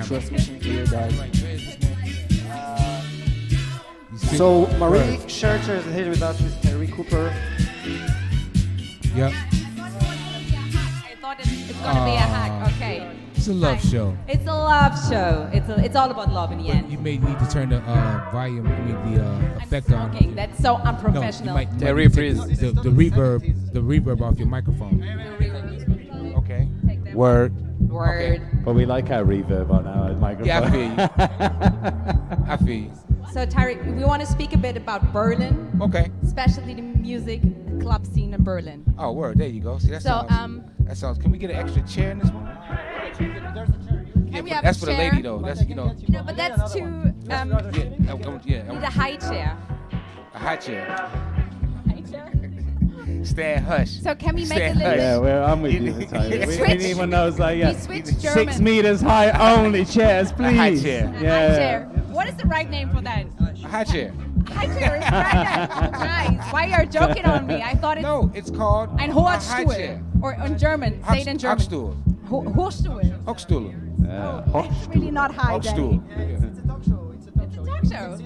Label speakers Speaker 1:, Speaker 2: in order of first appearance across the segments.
Speaker 1: Just listening to you guys.
Speaker 2: So Marie Scherzer is here with us with Tyree Cooper.
Speaker 3: Yep.
Speaker 4: I thought it's gonna be a hack. Okay.
Speaker 3: It's a love show.
Speaker 4: It's a love show. It's all about love in the end.
Speaker 3: You may need to turn the volume, the effect on.
Speaker 4: Okay, that's so
Speaker 3: No,
Speaker 4: unprofessional.
Speaker 3: you might need to take the reverb off your microphone. Okay.
Speaker 1: Word.
Speaker 4: Word.
Speaker 2: But we like our reverb on our microphone.
Speaker 3: Yeah, I feel you. I feel you.
Speaker 4: So Tyree, we want to speak a bit about Berlin.
Speaker 3: Okay.
Speaker 4: Especially the music club scene in Berlin.
Speaker 3: Oh, word. There you go. See, that sounds. Can we get an extra chair in this one? Yeah,
Speaker 4: we have
Speaker 3: that's
Speaker 4: a
Speaker 3: for the
Speaker 4: chair?
Speaker 3: lady though. That's
Speaker 4: No, but that's too.
Speaker 3: Yeah.
Speaker 4: Need a high chair.
Speaker 3: A high chair.
Speaker 4: High chair.
Speaker 3: Stand hush.
Speaker 4: So can we make
Speaker 3: Stand
Speaker 4: a little?
Speaker 3: hush.
Speaker 2: Yeah, well, I'm with you. Tyree. We need one of those like
Speaker 4: We switched German.
Speaker 2: 6 meters high only chairs, please.
Speaker 3: high chair.
Speaker 4: A high chair. What is the right name for that?
Speaker 3: A high chair.
Speaker 4: High chair is right. Nice. Why are you joking on me? I thought it's
Speaker 3: No, it's called
Speaker 4: ein
Speaker 3: a
Speaker 4: hoher
Speaker 3: high
Speaker 4: Stuhl.
Speaker 3: chair.
Speaker 4: Or in German. Say it in German.
Speaker 3: Hochstuhl.
Speaker 4: Hochstuhl.
Speaker 3: Hochstuhl.
Speaker 4: It's really not high, Danny.
Speaker 3: Hochstuhl.
Speaker 4: It's a talk show.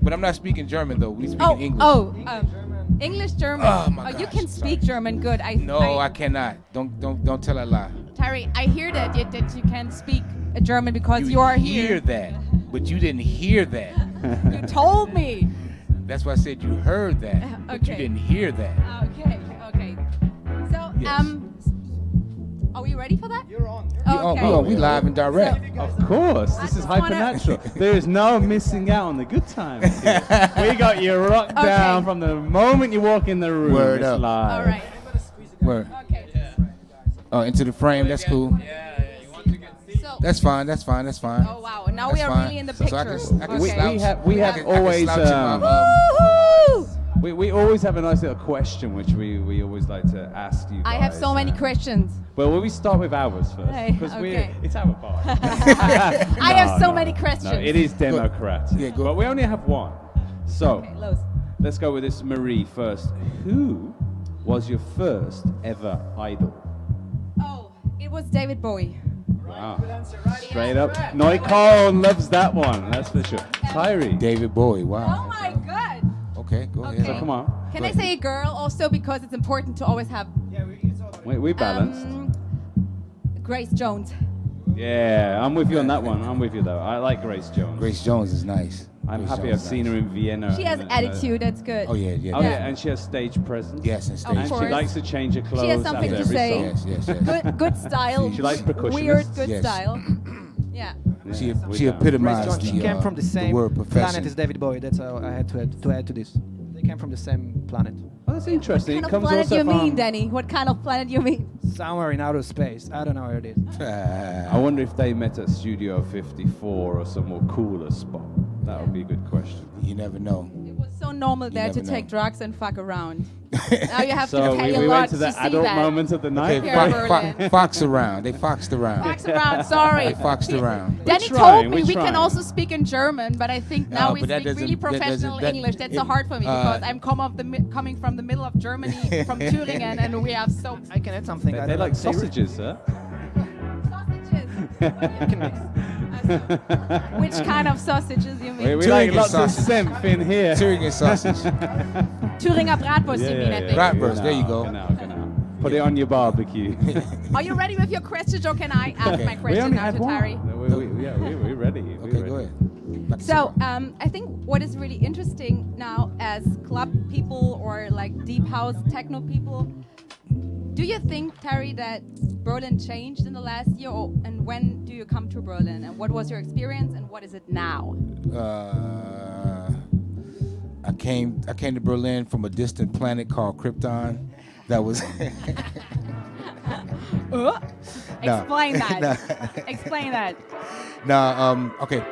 Speaker 3: But I'm not speaking German though. We speak English.
Speaker 4: English, German.
Speaker 3: Oh, my
Speaker 4: you
Speaker 3: gosh,
Speaker 4: can speak German good.
Speaker 3: No, I cannot. Don't tell a lie.
Speaker 4: Tyree, I hear that you can speak German because you are
Speaker 3: hear
Speaker 4: here.
Speaker 3: that, but you didn't hear that.
Speaker 4: You told me.
Speaker 3: That's why I said you heard that, but you
Speaker 4: Okay.
Speaker 3: didn't hear that.
Speaker 4: Okay. So,
Speaker 3: Yes.
Speaker 4: are we ready for that? You're on.
Speaker 3: Oh,
Speaker 4: Okay.
Speaker 3: we live and direct.
Speaker 2: Of course, this is Hypernatural. There is no missing out on the good times here. We got you rocked down from the moment you walk in the room.
Speaker 3: Word
Speaker 2: it's
Speaker 3: up.
Speaker 2: live.
Speaker 4: All right.
Speaker 3: Word.
Speaker 4: Okay.
Speaker 3: Oh, into the frame. That's cool.
Speaker 4: So,
Speaker 3: That's fine.
Speaker 4: oh wow, now
Speaker 3: That's
Speaker 4: we are
Speaker 3: fine.
Speaker 4: really in the
Speaker 3: So I
Speaker 4: picture.
Speaker 3: can
Speaker 2: We
Speaker 3: slouch.
Speaker 2: we have
Speaker 3: I can
Speaker 2: always
Speaker 3: slouch in my,
Speaker 4: Woohoo!
Speaker 2: we always have a nice little question which we always like to ask you.
Speaker 4: I have
Speaker 2: guys.
Speaker 4: so many questions.
Speaker 2: Well, we start with ours first
Speaker 4: Hey,
Speaker 2: because
Speaker 4: okay.
Speaker 2: it's our bar.
Speaker 4: I have so many questions.
Speaker 2: No, it is democratic.
Speaker 3: Yeah, go.
Speaker 2: But we only have one. So
Speaker 4: Okay, Los.
Speaker 2: let's go with this, Marie first. Who was your first ever idol?
Speaker 4: Oh, it was David Bowie.
Speaker 2: Wow. Straight up. Neukolln loves that one, that's for sure. Tyree.
Speaker 3: David Bowie.
Speaker 4: Oh
Speaker 3: Wow.
Speaker 4: my God.
Speaker 3: Okay, go ahead.
Speaker 4: Okay.
Speaker 2: So come on.
Speaker 4: Can I say a girl also because it's important to always have
Speaker 2: We balanced.
Speaker 4: Grace Jones.
Speaker 2: Yeah, I'm with you on that one. I'm with you though. I like Grace Jones.
Speaker 3: Grace Jones is nice.
Speaker 2: I'm
Speaker 3: Grace
Speaker 2: happy
Speaker 3: Jones
Speaker 2: I've
Speaker 3: is
Speaker 2: seen her
Speaker 3: nice.
Speaker 2: in Vienna.
Speaker 4: She has attitude, that's good.
Speaker 3: Oh yeah.
Speaker 2: Oh yeah,
Speaker 4: Yeah.
Speaker 2: and she has stage presence.
Speaker 3: Yes, and
Speaker 4: Of
Speaker 3: stage.
Speaker 2: And she
Speaker 4: course.
Speaker 2: likes to change her clothes.
Speaker 4: She has something
Speaker 2: after
Speaker 4: to
Speaker 2: every
Speaker 4: say.
Speaker 2: song.
Speaker 3: Yes.
Speaker 4: Good style.
Speaker 2: She likes percussionists.
Speaker 4: Weird, good
Speaker 3: Yes.
Speaker 4: style. Yeah.
Speaker 3: She
Speaker 2: Yeah, we
Speaker 3: she
Speaker 2: know.
Speaker 1: Grace
Speaker 3: epitomized
Speaker 1: Jones, she came from the same
Speaker 3: word
Speaker 1: planet
Speaker 3: profession.
Speaker 1: as David Bowie. That's how I had to add to this. They came from the same planet.
Speaker 2: Oh, that's interesting.
Speaker 4: What
Speaker 2: It
Speaker 4: kind of
Speaker 2: comes
Speaker 4: planet
Speaker 2: also
Speaker 4: you mean,
Speaker 2: from.
Speaker 4: Danny? What kind of planet you mean?
Speaker 1: Somewhere in outer space. I don't know where it is.
Speaker 2: I wonder if they met at Studio 54 or some more cooler spot. That would be a good question.
Speaker 3: You never know.
Speaker 4: It was so normal there to
Speaker 3: never
Speaker 4: take
Speaker 3: know.
Speaker 4: drugs and fuck around. Now you have to
Speaker 2: So
Speaker 4: pay
Speaker 2: we
Speaker 4: a lot
Speaker 2: went to the
Speaker 4: see
Speaker 2: adult
Speaker 4: that.
Speaker 2: moment of the night.
Speaker 4: Here in Berlin.
Speaker 3: Fox around. They foxed around.
Speaker 4: Fox around, sorry.
Speaker 3: They foxed around.
Speaker 4: Danny
Speaker 2: trying,
Speaker 4: told me
Speaker 2: we're
Speaker 4: we can
Speaker 2: trying.
Speaker 4: also speak in German, but I think now
Speaker 3: No,
Speaker 4: we
Speaker 3: but that
Speaker 4: speak really
Speaker 3: doesn't- that
Speaker 4: professional
Speaker 3: doesn't- that-
Speaker 4: English. That's so
Speaker 3: it-
Speaker 4: hard for me because I'm coming from the middle of Germany, from Thüringen, and we have so
Speaker 1: I can add something.
Speaker 2: They like sausages, sir.
Speaker 4: sausages.
Speaker 1: You can mix.
Speaker 4: Which kind of sausages you
Speaker 2: We
Speaker 4: mean?
Speaker 2: like
Speaker 3: Thüringen
Speaker 2: lots of
Speaker 3: sausage.
Speaker 2: senf in here.
Speaker 3: Thüringen sausage.
Speaker 4: Thüringer Bratwurst, you mean, I think.
Speaker 3: Bratwurst, there you go.
Speaker 2: Genau. Put it on your barbecue.
Speaker 4: Are you ready with your questions, or can I ask my
Speaker 2: we
Speaker 4: question
Speaker 2: only
Speaker 4: now
Speaker 2: had
Speaker 4: to
Speaker 2: one.
Speaker 4: Tyree?
Speaker 2: We're ready. We're
Speaker 3: Okay,
Speaker 2: ready.
Speaker 3: go ahead.
Speaker 4: So I think what is really interesting now as club people or like deep house techno people, do you think, Tyree, that Berlin changed in the last year, and when do you come to Berlin, and what was your experience, and what is it now?
Speaker 3: I came to Berlin from a distant planet called Krypton. That was
Speaker 4: Explain that.
Speaker 3: No.
Speaker 4: Explain that.
Speaker 3: okay.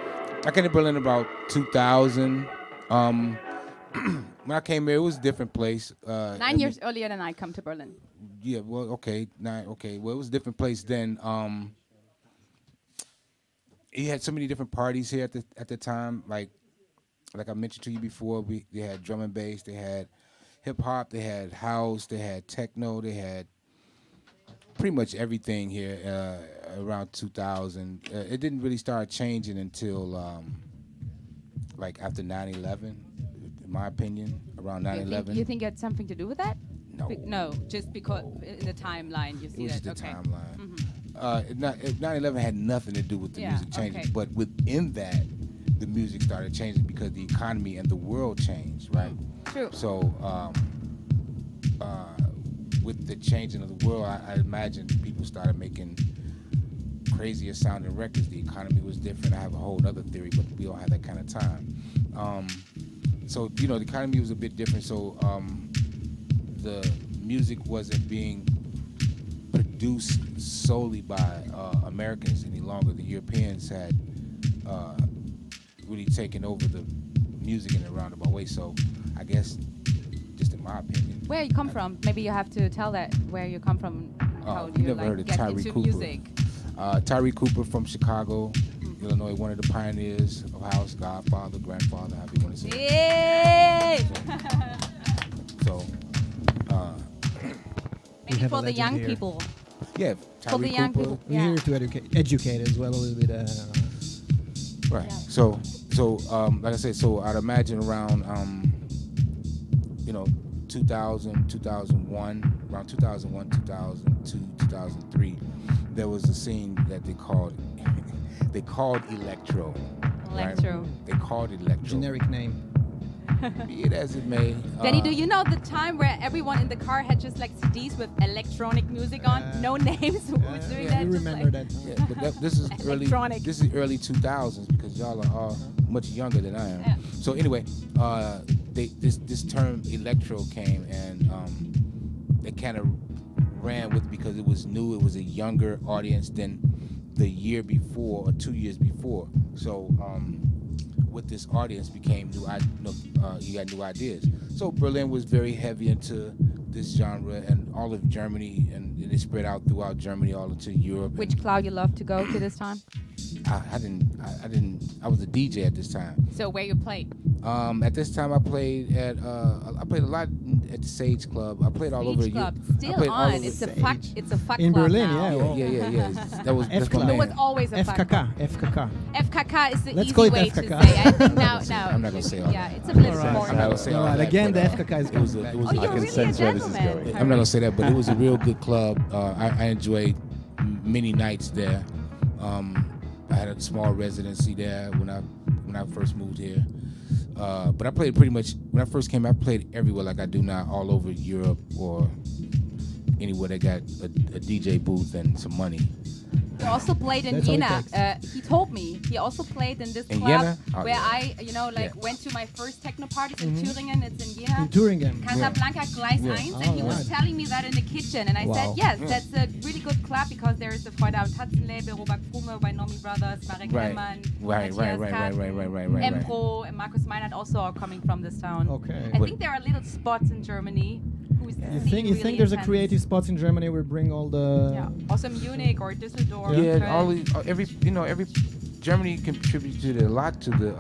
Speaker 3: I came to Berlin about 2000. When I came here, it was a different place.
Speaker 4: 9 years earlier than I come to Berlin.
Speaker 3: Yeah, well, okay, well, it was a different place then. You had so many different parties here at the time. Like I mentioned to you before, they had drum and bass, they had hip hop, they had house, they had techno, they had pretty much everything here around 2000. It didn't really start changing until like after 9/11, in my opinion, around 9/11.
Speaker 4: You think it had something to do with that?
Speaker 3: No.
Speaker 4: No, just because in the timeline you see
Speaker 3: It was
Speaker 4: that.
Speaker 3: the
Speaker 4: Okay.
Speaker 3: timeline. 9/11 had nothing to do with the music changing,
Speaker 4: okay.
Speaker 3: but within that, the music started changing because the economy and the world changed, right?
Speaker 4: True.
Speaker 3: So, with the changing of the world, I imagine people started making crazier sounding records. The economy was different. I have a whole other theory, but we don't have that kind of time. So, the economy was a bit different. So, the music wasn't being produced solely by Americans any longer. The Europeans had really taken over the music in a roundabout way. So I guess, just in my opinion.
Speaker 4: Where you come from? Maybe you have to tell that where you come from. How do you
Speaker 3: never heard of
Speaker 4: get
Speaker 3: Tyree
Speaker 4: into
Speaker 3: Cooper.
Speaker 4: music?
Speaker 3: Tyree Cooper from Chicago, Illinois, one of the pioneers of house, godfather, grandfather, however you want to say it.
Speaker 4: Yay!
Speaker 3: So,
Speaker 4: Maybe
Speaker 1: have a
Speaker 4: for the
Speaker 1: legend
Speaker 4: young
Speaker 1: here.
Speaker 4: people.
Speaker 3: yeah,
Speaker 4: For
Speaker 3: Tyree
Speaker 4: the young
Speaker 3: Cooper.
Speaker 4: people.
Speaker 1: We're here to educate as well a little bit.
Speaker 3: Right.
Speaker 4: Yeah.
Speaker 3: So, like I said, so I'd imagine around, 2000, 2001, around 2001, 2002, 2003, there was a scene that they called electro. right?
Speaker 4: Electro.
Speaker 3: They called it electro.
Speaker 1: Generic name.
Speaker 3: Be it as it may.
Speaker 4: Danny, do you know the time where everyone in the car had just like CDs with electronic music on? No names. Who was doing that?
Speaker 1: You
Speaker 4: Just
Speaker 1: remember
Speaker 4: like-
Speaker 1: that?
Speaker 3: Yeah, but this is early.
Speaker 4: Electronic.
Speaker 3: This is early 2000s because y'all are all much younger than I am.
Speaker 4: Yeah.
Speaker 3: So anyway, this term electro came and they kind of ran with it because it was new. It was a younger audience than the year before or 2 years before. So with this audience became you got new ideas. So Berlin was very heavy into this genre, and all of Germany, and it spread out throughout Germany, all into Europe.
Speaker 4: Which cloud you love to go to this time?
Speaker 3: I was a DJ at this time.
Speaker 4: So where you played?
Speaker 3: At this time, I played a lot at the Sage Club. I played all over
Speaker 4: Beach Club.
Speaker 3: Europe. I
Speaker 4: Still
Speaker 3: played all
Speaker 4: on.
Speaker 3: over-
Speaker 4: It's a fuck. It's a fuck
Speaker 1: In
Speaker 4: club
Speaker 1: Berlin,
Speaker 4: now.
Speaker 1: yeah. Well,
Speaker 3: Yeah. That's my
Speaker 1: F-Club.
Speaker 4: It was
Speaker 3: name.
Speaker 4: always a fuck club.
Speaker 1: FKK.
Speaker 4: FKK is the
Speaker 1: Let's
Speaker 4: easy
Speaker 1: call it
Speaker 4: way
Speaker 1: FKK.
Speaker 4: to say. I think now.
Speaker 3: I'm not gonna say all
Speaker 4: Yeah,
Speaker 3: that.
Speaker 4: it's a bit
Speaker 1: All right.
Speaker 4: boring.
Speaker 3: I'm not gonna say all
Speaker 1: All right,
Speaker 3: that.
Speaker 1: again,
Speaker 3: but,
Speaker 1: the FKK is
Speaker 3: it was
Speaker 1: coming
Speaker 3: a,
Speaker 1: back.
Speaker 3: it was
Speaker 4: Oh,
Speaker 3: a-
Speaker 4: you're
Speaker 2: can
Speaker 4: really a
Speaker 2: sense where this is
Speaker 4: gentleman.
Speaker 2: going.
Speaker 3: I'm not gonna say that, but it was a real good club. I enjoyed many nights there. I had a small residency there when I first moved here. But I played pretty much when I first came. I played everywhere like I do now, all over Europe or anywhere that got a DJ booth and some money.
Speaker 4: He also played in
Speaker 1: That's all it
Speaker 4: Jena. He told me he also played in this
Speaker 3: In
Speaker 4: club
Speaker 3: Jena? Oh,
Speaker 4: where
Speaker 3: yeah.
Speaker 4: I went to my first techno parties in Thüringen. It's in Jena.
Speaker 1: In Thüringen.
Speaker 4: Casablanca Gleis
Speaker 3: Yeah.
Speaker 4: 1,
Speaker 1: Oh,
Speaker 4: and he was
Speaker 1: right.
Speaker 4: telling me that in the kitchen, and I
Speaker 1: Wow.
Speaker 4: said, yes,
Speaker 3: Yeah.
Speaker 4: that's a really good club because there is the Freude und Tanzen label, Robert Krume by Nomi Brothers, Marek
Speaker 3: Right.
Speaker 4: Hellmann,
Speaker 3: Right.
Speaker 4: Empro, and Markus Meinert also are coming from this town.
Speaker 1: Okay.
Speaker 4: I think there are little spots in Germany who's
Speaker 1: You think there's a creative spots in Germany where bring all the
Speaker 4: Yeah, also Munich or Düsseldorf.
Speaker 3: Yeah,
Speaker 4: Köln.
Speaker 3: every Germany contributed a lot to the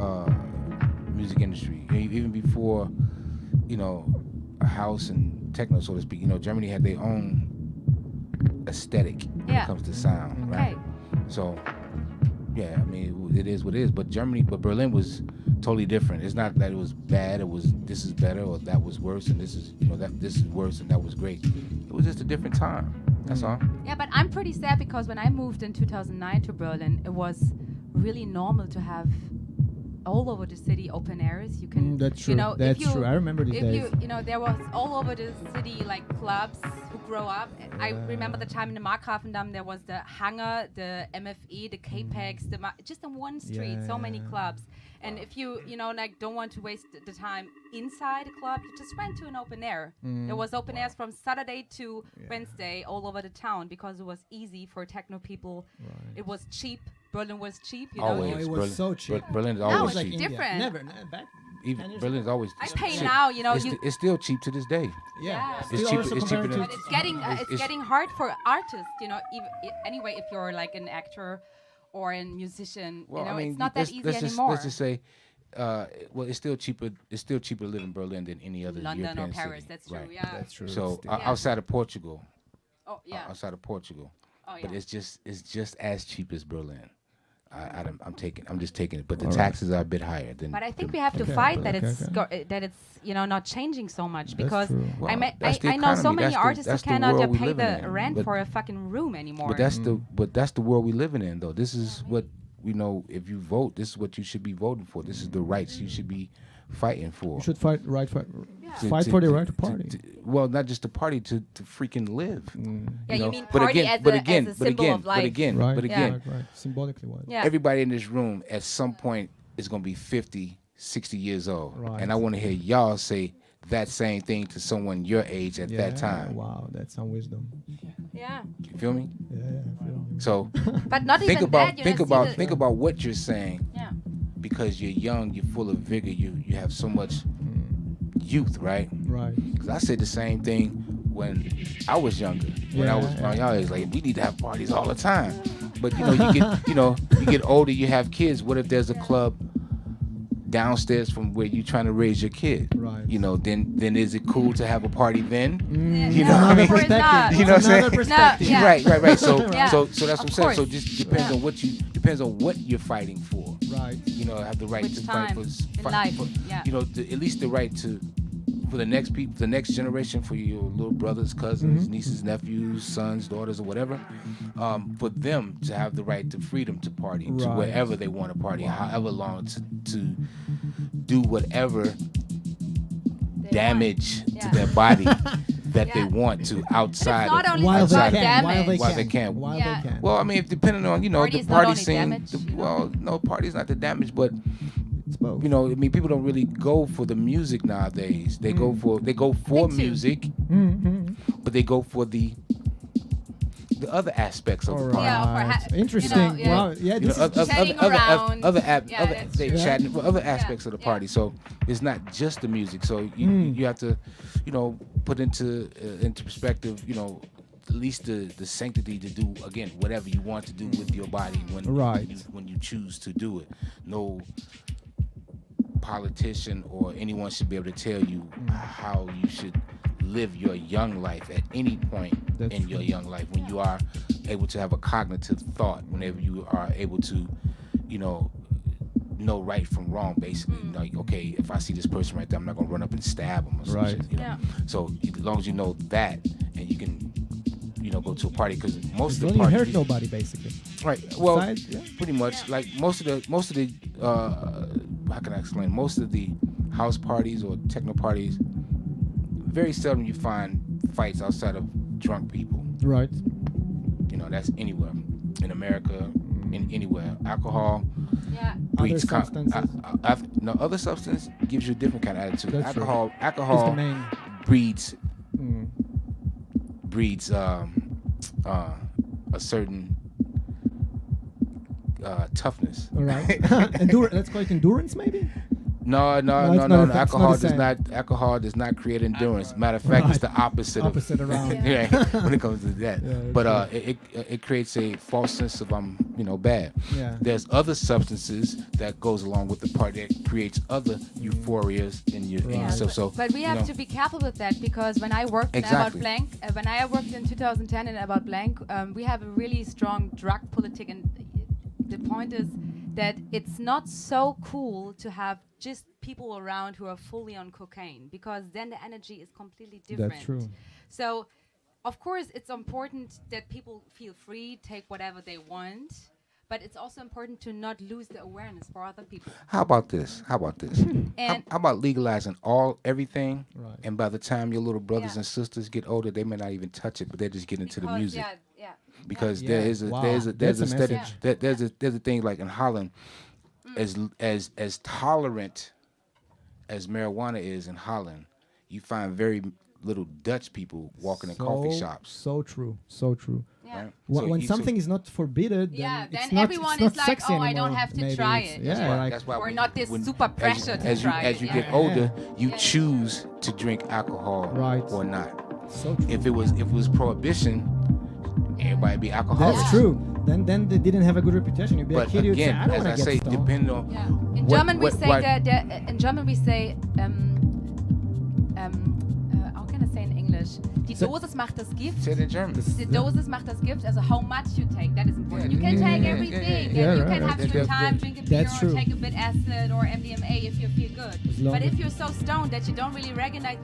Speaker 3: music industry. Even before, house and techno, so to speak. Germany had their own aesthetic when
Speaker 4: Yeah.
Speaker 3: it comes to sound,
Speaker 4: Okay.
Speaker 3: right? So, yeah, I mean, it is what it is. But Berlin was totally different. It's not that it was bad. It was this is better or that was worse, and this is this is worse and that was great. It was just a different time. That's all.
Speaker 4: Yeah, but I'm pretty sad because when I moved in 2009 to Berlin, it was really normal to have all over the city open airs. You can,
Speaker 1: that's true.
Speaker 4: if
Speaker 1: That's
Speaker 4: you-
Speaker 1: true. I remember these
Speaker 4: If
Speaker 1: days.
Speaker 4: there was all over the city like clubs who grow up. I remember the time in the Markgrafendam there was the Hangar, the MFE, the K-Pex, just on one street, so many
Speaker 1: Yeah.
Speaker 4: clubs. And if you don't want to waste the time inside a club, you just went to an open air. There was open airs from Saturday to Wednesday all over the town because it was easy for techno people. It was cheap. Berlin was cheap.
Speaker 3: Always.
Speaker 1: Oh, it was
Speaker 3: Berlin,
Speaker 1: so cheap.
Speaker 3: Berlin is
Speaker 4: Now
Speaker 3: always
Speaker 4: it's
Speaker 3: cheap.
Speaker 4: like different.
Speaker 1: Never. Back.
Speaker 3: Even
Speaker 1: 10 years
Speaker 3: Berlin is always.
Speaker 4: I pay
Speaker 3: cheap.
Speaker 4: now,
Speaker 3: It's still cheap to this day.
Speaker 4: Yeah.
Speaker 1: Still
Speaker 3: It's cheaper-
Speaker 1: also
Speaker 3: it's cheaper
Speaker 1: compared
Speaker 3: than-
Speaker 4: But
Speaker 1: to
Speaker 4: it's getting
Speaker 3: it's-
Speaker 4: getting hard for artists, anyway, if you're like an actor or a musician,
Speaker 3: Well, I mean,
Speaker 4: it's not that easy
Speaker 3: let's
Speaker 4: anymore.
Speaker 3: Let's just say, it's still cheaper. It's still cheaper to live in Berlin than any other
Speaker 4: London or
Speaker 3: European
Speaker 4: Paris,
Speaker 3: city.
Speaker 4: that's true.
Speaker 3: Right.
Speaker 4: Yeah.
Speaker 1: That's true.
Speaker 3: So
Speaker 4: Yeah.
Speaker 3: outside of Portugal,
Speaker 4: Oh yeah.
Speaker 3: outside of Portugal.
Speaker 4: Oh yeah.
Speaker 3: But it's just as cheap as Berlin. I'm just taking it, but the taxes are a bit higher than.
Speaker 4: But I think we have to fight that it's not changing so much, because
Speaker 1: true.
Speaker 3: Well,
Speaker 4: I
Speaker 3: that's the
Speaker 4: know so
Speaker 3: economy.
Speaker 4: many artists who
Speaker 3: that's the
Speaker 4: cannot
Speaker 3: world we
Speaker 4: pay
Speaker 3: living
Speaker 4: the
Speaker 3: in.
Speaker 4: rent
Speaker 3: But-
Speaker 4: for a fucking room anymore.
Speaker 3: But that's the world we living in, though. This is what if you vote, this is what you should be voting for. This is the rights you should be fighting for.
Speaker 1: You should fight
Speaker 3: To-
Speaker 1: for the
Speaker 3: to-
Speaker 1: right to party.
Speaker 3: well, not just to party, to freaking live.
Speaker 4: Yeah, you
Speaker 3: know?
Speaker 4: mean
Speaker 3: But
Speaker 4: party
Speaker 3: again,
Speaker 4: as
Speaker 3: but
Speaker 4: a
Speaker 3: again,
Speaker 4: as a
Speaker 3: but
Speaker 4: symbol
Speaker 3: again,
Speaker 4: of life.
Speaker 3: but again,
Speaker 1: Right,
Speaker 3: but again,
Speaker 1: right. Symbolically wise.
Speaker 4: Yeah.
Speaker 3: everybody in this room at some point is going to be 50, 60 years old.
Speaker 1: Right.
Speaker 3: And I want to hear y'all say that same thing to someone your age at that time.
Speaker 1: Wow, that's some wisdom.
Speaker 4: Yeah.
Speaker 3: You feel me?
Speaker 1: Yeah, I feel you.
Speaker 3: So
Speaker 4: But not
Speaker 3: think
Speaker 4: even
Speaker 3: about
Speaker 4: that.
Speaker 3: think about what you're saying,
Speaker 4: Yeah.
Speaker 3: because you're young, you're full of vigor, you have so much youth, right?
Speaker 1: Right.
Speaker 3: Because I said the same thing when I was younger. When I was around y'all age, like we need to have parties all the time. But you get older, you have kids. What if there's a club downstairs from where you're trying to raise your kid?
Speaker 1: Right.
Speaker 3: Then is it cool to have a party then?
Speaker 4: You
Speaker 3: know what I mean?
Speaker 4: Of course not.
Speaker 3: You know what I'm saying?
Speaker 1: Another perspective.
Speaker 4: Yeah.
Speaker 3: Right. So
Speaker 4: Yeah.
Speaker 3: so that's what I'm
Speaker 4: Of
Speaker 3: saying. So
Speaker 4: course.
Speaker 3: just depends on what you're fighting for.
Speaker 1: Right.
Speaker 3: Have the right
Speaker 4: Which
Speaker 3: to
Speaker 4: time
Speaker 3: fight
Speaker 4: in
Speaker 3: for,
Speaker 4: life,
Speaker 3: for
Speaker 4: yeah.
Speaker 3: at least the right to for the next people, the next generation, for your little brothers, cousins, nieces, nephews, sons, daughters, or whatever, for them to have the right to freedom to party to
Speaker 1: Right.
Speaker 3: wherever they want to party, however long to do whatever damage to
Speaker 4: Yeah.
Speaker 3: their body that they
Speaker 4: Yeah.
Speaker 3: want to outside.
Speaker 4: not
Speaker 3: of,
Speaker 4: only
Speaker 1: While they
Speaker 3: outside
Speaker 1: can.
Speaker 3: of-
Speaker 1: While they
Speaker 3: While
Speaker 1: can.
Speaker 3: they can.
Speaker 1: While
Speaker 4: Yeah.
Speaker 1: they can.
Speaker 3: Well, I mean, if depending on
Speaker 4: Party
Speaker 3: the
Speaker 4: is not
Speaker 3: party
Speaker 4: only
Speaker 3: scene.
Speaker 4: damage,
Speaker 3: No, party's not the damage, but
Speaker 1: It's both.
Speaker 3: I mean, people don't really go for the music nowadays. They go for
Speaker 4: Me too.
Speaker 3: music, but they go for the other aspects of
Speaker 1: All
Speaker 3: the
Speaker 1: right.
Speaker 3: party.
Speaker 4: Yeah, for
Speaker 1: Interesting.
Speaker 4: yeah.
Speaker 1: Wow. Yeah, this is
Speaker 4: Chatting around. Yeah,
Speaker 3: other
Speaker 4: that's
Speaker 3: they
Speaker 4: true.
Speaker 3: chatting for other
Speaker 4: Yeah.
Speaker 3: aspects of the
Speaker 4: Yeah.
Speaker 3: party. So it's not just the music. So you have to, put into perspective, at least the sanctity to do again whatever you want to do with your body
Speaker 1: Right.
Speaker 3: when you choose to do it. No politician or anyone should be able to tell you how you should live your young life at any point
Speaker 1: That's
Speaker 3: in your
Speaker 1: true.
Speaker 3: young life, when you are able to have a cognitive thought, whenever you are able to know right from wrong, basically. Like, okay, if I see this person right there, I'm not gonna run up and stab them or some
Speaker 1: Right.
Speaker 3: shit,
Speaker 4: Yeah.
Speaker 3: So as long as you know that, and you can go to a party, because most of the
Speaker 1: Don't you
Speaker 3: parties
Speaker 1: hurt nobody, basically.
Speaker 3: right, well,
Speaker 1: Besides, yeah.
Speaker 3: pretty much like most of the how can I explain, most of the house parties or techno parties, very seldom you find fights outside of drunk people.
Speaker 1: Right.
Speaker 3: That's anywhere in America, anywhere. Alcohol
Speaker 4: Yeah.
Speaker 3: breeds
Speaker 1: Other substances.
Speaker 3: other substance gives you a different kind of attitude.
Speaker 1: That's true.
Speaker 3: Alcohol
Speaker 1: It's the main.
Speaker 3: breeds
Speaker 1: Mm.
Speaker 3: a certain toughness.
Speaker 1: All right. Let's call it endurance, maybe.
Speaker 3: No.
Speaker 1: it's not the- it's not
Speaker 3: Alcohol
Speaker 1: the same.
Speaker 3: Alcohol does not create endurance. Matter of fact, it's the opposite.
Speaker 1: Opposite around.
Speaker 3: Yeah, when it comes to that.
Speaker 1: Yeah,
Speaker 3: But it creates a false sense of bad.
Speaker 1: Yeah.
Speaker 3: There's other substances that goes along with the party that creates other euphorias in yourself. So,
Speaker 4: But we have to be careful with that, because when I worked in
Speaker 3: Exactly.
Speaker 4: About Blank, when I worked in 2010 in About Blank, we have a really strong drug politic, and the point is that it's not so cool to have just people around who are fully on cocaine, because then the energy is completely different.
Speaker 1: That's true.
Speaker 4: So, of course, it's important that people feel free, take whatever they want, but it's also important to not lose the awareness for other people.
Speaker 3: how about this? How
Speaker 4: And
Speaker 3: about legalizing everything?
Speaker 1: Right.
Speaker 3: And by the time your little brothers
Speaker 4: Yeah.
Speaker 3: and sisters get older, they may not even touch it, but they just get into the
Speaker 4: because-
Speaker 3: music.
Speaker 4: Yeah.
Speaker 3: Because
Speaker 1: Yeah.
Speaker 3: there's
Speaker 1: Wow.
Speaker 3: a
Speaker 1: That's a
Speaker 3: study
Speaker 1: message.
Speaker 3: there's a thing like in Holland, as tolerant as marijuana is in Holland, you find very little Dutch people walking in coffee shops.
Speaker 1: So true. So true.
Speaker 4: Yeah.
Speaker 3: Right?
Speaker 1: When
Speaker 3: So
Speaker 1: something is not forbidden,
Speaker 4: Yeah,
Speaker 1: then
Speaker 4: then
Speaker 1: it's not,
Speaker 4: everyone
Speaker 1: it's not
Speaker 4: is like,
Speaker 1: sexy
Speaker 4: "Oh, I
Speaker 1: anymore,
Speaker 4: don't have to
Speaker 1: maybe.
Speaker 4: try
Speaker 1: It's-
Speaker 4: it."
Speaker 1: Yeah,
Speaker 3: That's why-
Speaker 1: like
Speaker 3: that's why
Speaker 4: Or
Speaker 3: when-
Speaker 4: not this
Speaker 3: when-
Speaker 4: super pressure to try
Speaker 3: as you
Speaker 4: it,
Speaker 3: get
Speaker 4: yeah.
Speaker 3: older, you
Speaker 4: Yeah.
Speaker 3: choose to drink alcohol
Speaker 1: Right.
Speaker 3: or not.
Speaker 1: so true.
Speaker 3: If it was prohibition, everybody be alcoholics.
Speaker 1: That's true. Then they didn't have a good reputation. You'd be
Speaker 3: But
Speaker 1: a kid, you'd say,
Speaker 3: again,
Speaker 1: I don't
Speaker 3: as
Speaker 1: want
Speaker 3: I
Speaker 1: to
Speaker 3: say,
Speaker 1: get stoned.
Speaker 3: depending on
Speaker 4: Yeah. In
Speaker 3: What-
Speaker 4: German we
Speaker 3: what-
Speaker 4: say
Speaker 3: what-
Speaker 4: in German we say how can I say in English? Die Die Dosis macht das Gift.
Speaker 3: Say it in German.
Speaker 4: The Dosis macht das Gift. Also how much you take, that is important. You can take everything,
Speaker 1: yeah,
Speaker 4: and you
Speaker 1: right.
Speaker 4: can have your time, drink a beer,
Speaker 1: That's
Speaker 4: or
Speaker 1: true.
Speaker 4: take a bit acid or MDMA if you feel good.
Speaker 1: long
Speaker 4: But
Speaker 1: as-
Speaker 4: if you're so stoned that you don't really recognize,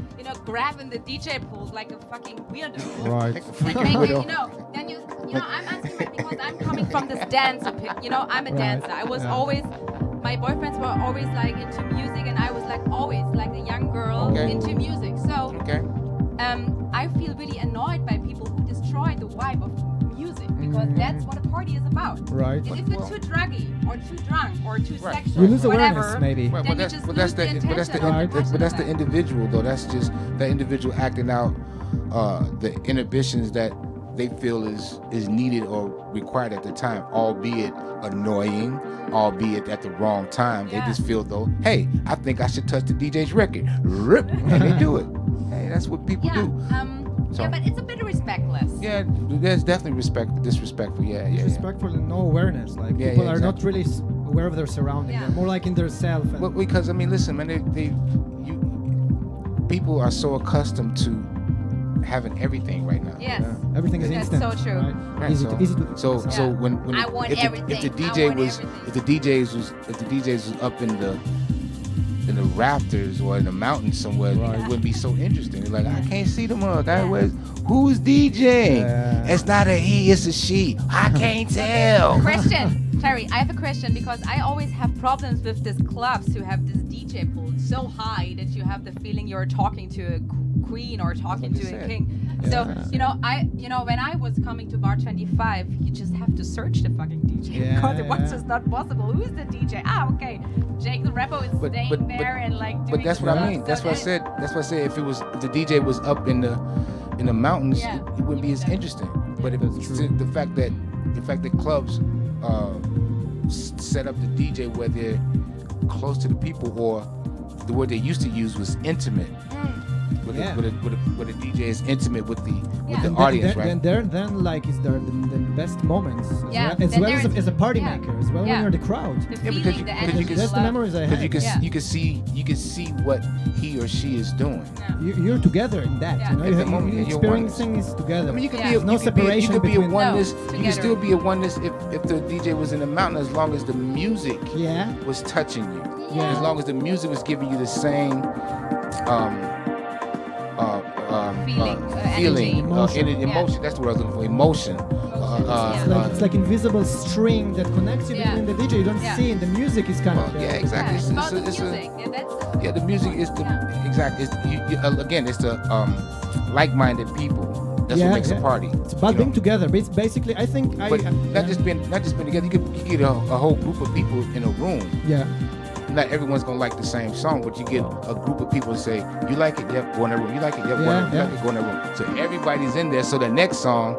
Speaker 4: grabbing the DJ pool like a fucking weirdo.
Speaker 1: Right.
Speaker 4: And make it, then I'm asking because I'm coming from this dance, I'm a dancer. I was always, my boyfriends were always like into music, and I was like always like a young girl into music. So I feel really annoyed by people who destroy the vibe of music because that's what a party is about.
Speaker 1: Right.
Speaker 4: And if you're too druggy or too drunk or too sexual,
Speaker 1: You lose
Speaker 4: whatever,
Speaker 1: awareness, maybe.
Speaker 3: Right,
Speaker 4: then you just lose the intention.
Speaker 3: but that's the individual though. That's just that individual acting out the inhibitions that they feel is needed or required at the time, albeit annoying, albeit at the wrong time. They just feel though, hey, I think I should touch the DJ's record. Rip, and they do it. Hey, that's what people do. So-
Speaker 4: But it's a bit respectless.
Speaker 3: Yeah, there's definitely disrespectful. Yeah.
Speaker 1: Disrespectful and no awareness. Like
Speaker 3: Yeah,
Speaker 1: people
Speaker 3: yeah,
Speaker 1: are not
Speaker 3: exactly.
Speaker 1: really aware of their surroundings.
Speaker 4: Yeah.
Speaker 1: They're more like in their self. And
Speaker 3: Well, because I mean, listen, man, people are so accustomed to having everything right now.
Speaker 4: Yes.
Speaker 1: everything is
Speaker 4: That's
Speaker 1: instant.
Speaker 4: so true.
Speaker 1: Right?
Speaker 3: Right,
Speaker 1: Easy to
Speaker 3: so
Speaker 4: Yeah.
Speaker 3: when
Speaker 4: I want
Speaker 3: if
Speaker 4: everything.
Speaker 3: the
Speaker 4: I
Speaker 3: DJ
Speaker 4: want
Speaker 3: was
Speaker 4: everything.
Speaker 3: if the DJs was up in the rafters or in the mountains somewhere, it wouldn't be so interesting. Like I can't see the mug. Who's DJing?
Speaker 1: Yeah.
Speaker 3: It's not a he, it's a she. I can't tell.
Speaker 4: Question, Terry, I have a question because I always have problems with these clubs who have this DJ pool so high that you have the feeling you're talking to a queen or talking to a
Speaker 3: said.
Speaker 4: king. So, when I was coming to Bar 25, you just have to search the fucking DJ
Speaker 1: Yeah,
Speaker 4: because it was
Speaker 1: yeah.
Speaker 4: just not possible. Who's the DJ? Okay. Jake the Rapper is staying there and like doing
Speaker 3: But that's
Speaker 4: the
Speaker 3: what I
Speaker 4: stuff.
Speaker 3: mean.
Speaker 4: So
Speaker 3: That's what I
Speaker 4: that-
Speaker 3: said. That's what I said. If the DJ was up in the mountains,
Speaker 4: Yeah.
Speaker 3: it wouldn't be as interesting. But if
Speaker 1: That's true.
Speaker 3: the fact that clubs set up the DJ where they're close to the people, or the word they used to use was intimate.
Speaker 1: Yeah.
Speaker 3: Where the DJ is intimate with the
Speaker 1: And
Speaker 3: audience,
Speaker 1: then,
Speaker 3: right?
Speaker 1: then like is there the best moments as
Speaker 4: Yeah,
Speaker 1: well, as,
Speaker 4: then
Speaker 1: well
Speaker 4: there's-
Speaker 1: as a party
Speaker 4: yeah.
Speaker 1: maker as well
Speaker 4: Yeah.
Speaker 1: when you're the crowd.
Speaker 4: The
Speaker 3: Yeah,
Speaker 4: feeling,
Speaker 3: because
Speaker 4: the
Speaker 3: you
Speaker 4: energy,
Speaker 3: can-
Speaker 1: That's the
Speaker 4: love.
Speaker 1: memories I
Speaker 3: Because
Speaker 1: have.
Speaker 3: you can see what he or she is doing.
Speaker 4: Yeah.
Speaker 1: You're together in that.
Speaker 4: Yeah.
Speaker 1: You know,
Speaker 3: At
Speaker 1: you
Speaker 3: the
Speaker 1: have,
Speaker 3: moment,
Speaker 1: you're
Speaker 3: you're
Speaker 1: experiencing this together.
Speaker 3: I mean, you could
Speaker 4: Yeah.
Speaker 3: be a,
Speaker 1: No
Speaker 3: you could be a-
Speaker 1: separation
Speaker 3: you could be a
Speaker 1: between-
Speaker 3: oneness.
Speaker 4: No,
Speaker 3: You can
Speaker 4: together.
Speaker 3: still be a oneness if the DJ was in the mountain, as long as the music
Speaker 1: yeah.
Speaker 3: was touching you.
Speaker 1: Yeah.
Speaker 3: As long as the music was giving you the same
Speaker 4: Feeling,
Speaker 1: Emotion.
Speaker 3: emotion. That's the word I was looking for. Emotion.
Speaker 1: It's like invisible string that connects you
Speaker 4: Yeah.
Speaker 1: between the DJ. You don't
Speaker 4: Yeah.
Speaker 1: see it. The music is kind of
Speaker 3: Well,
Speaker 1: there.
Speaker 3: yeah, exactly.
Speaker 4: Yeah, it's about the
Speaker 3: It's a-
Speaker 4: music. And that's
Speaker 3: yeah, the music is the
Speaker 4: Yeah.
Speaker 3: exactly. Again, it's the like-minded people. That's
Speaker 1: Yeah,
Speaker 3: what makes
Speaker 1: yeah.
Speaker 3: a party.
Speaker 1: It's about
Speaker 3: you
Speaker 1: being
Speaker 3: know?
Speaker 1: together. Basically, I think
Speaker 3: But not just being together. You get a whole group of people in a room.
Speaker 1: Yeah.
Speaker 3: Not everyone's gonna like the same song, but you get a group of people to say, "You like it? Yep, go in that room. You like it? Yep, go in that room. You
Speaker 1: Yeah,
Speaker 3: like it? Go in that room." So everybody's in there. So the next song,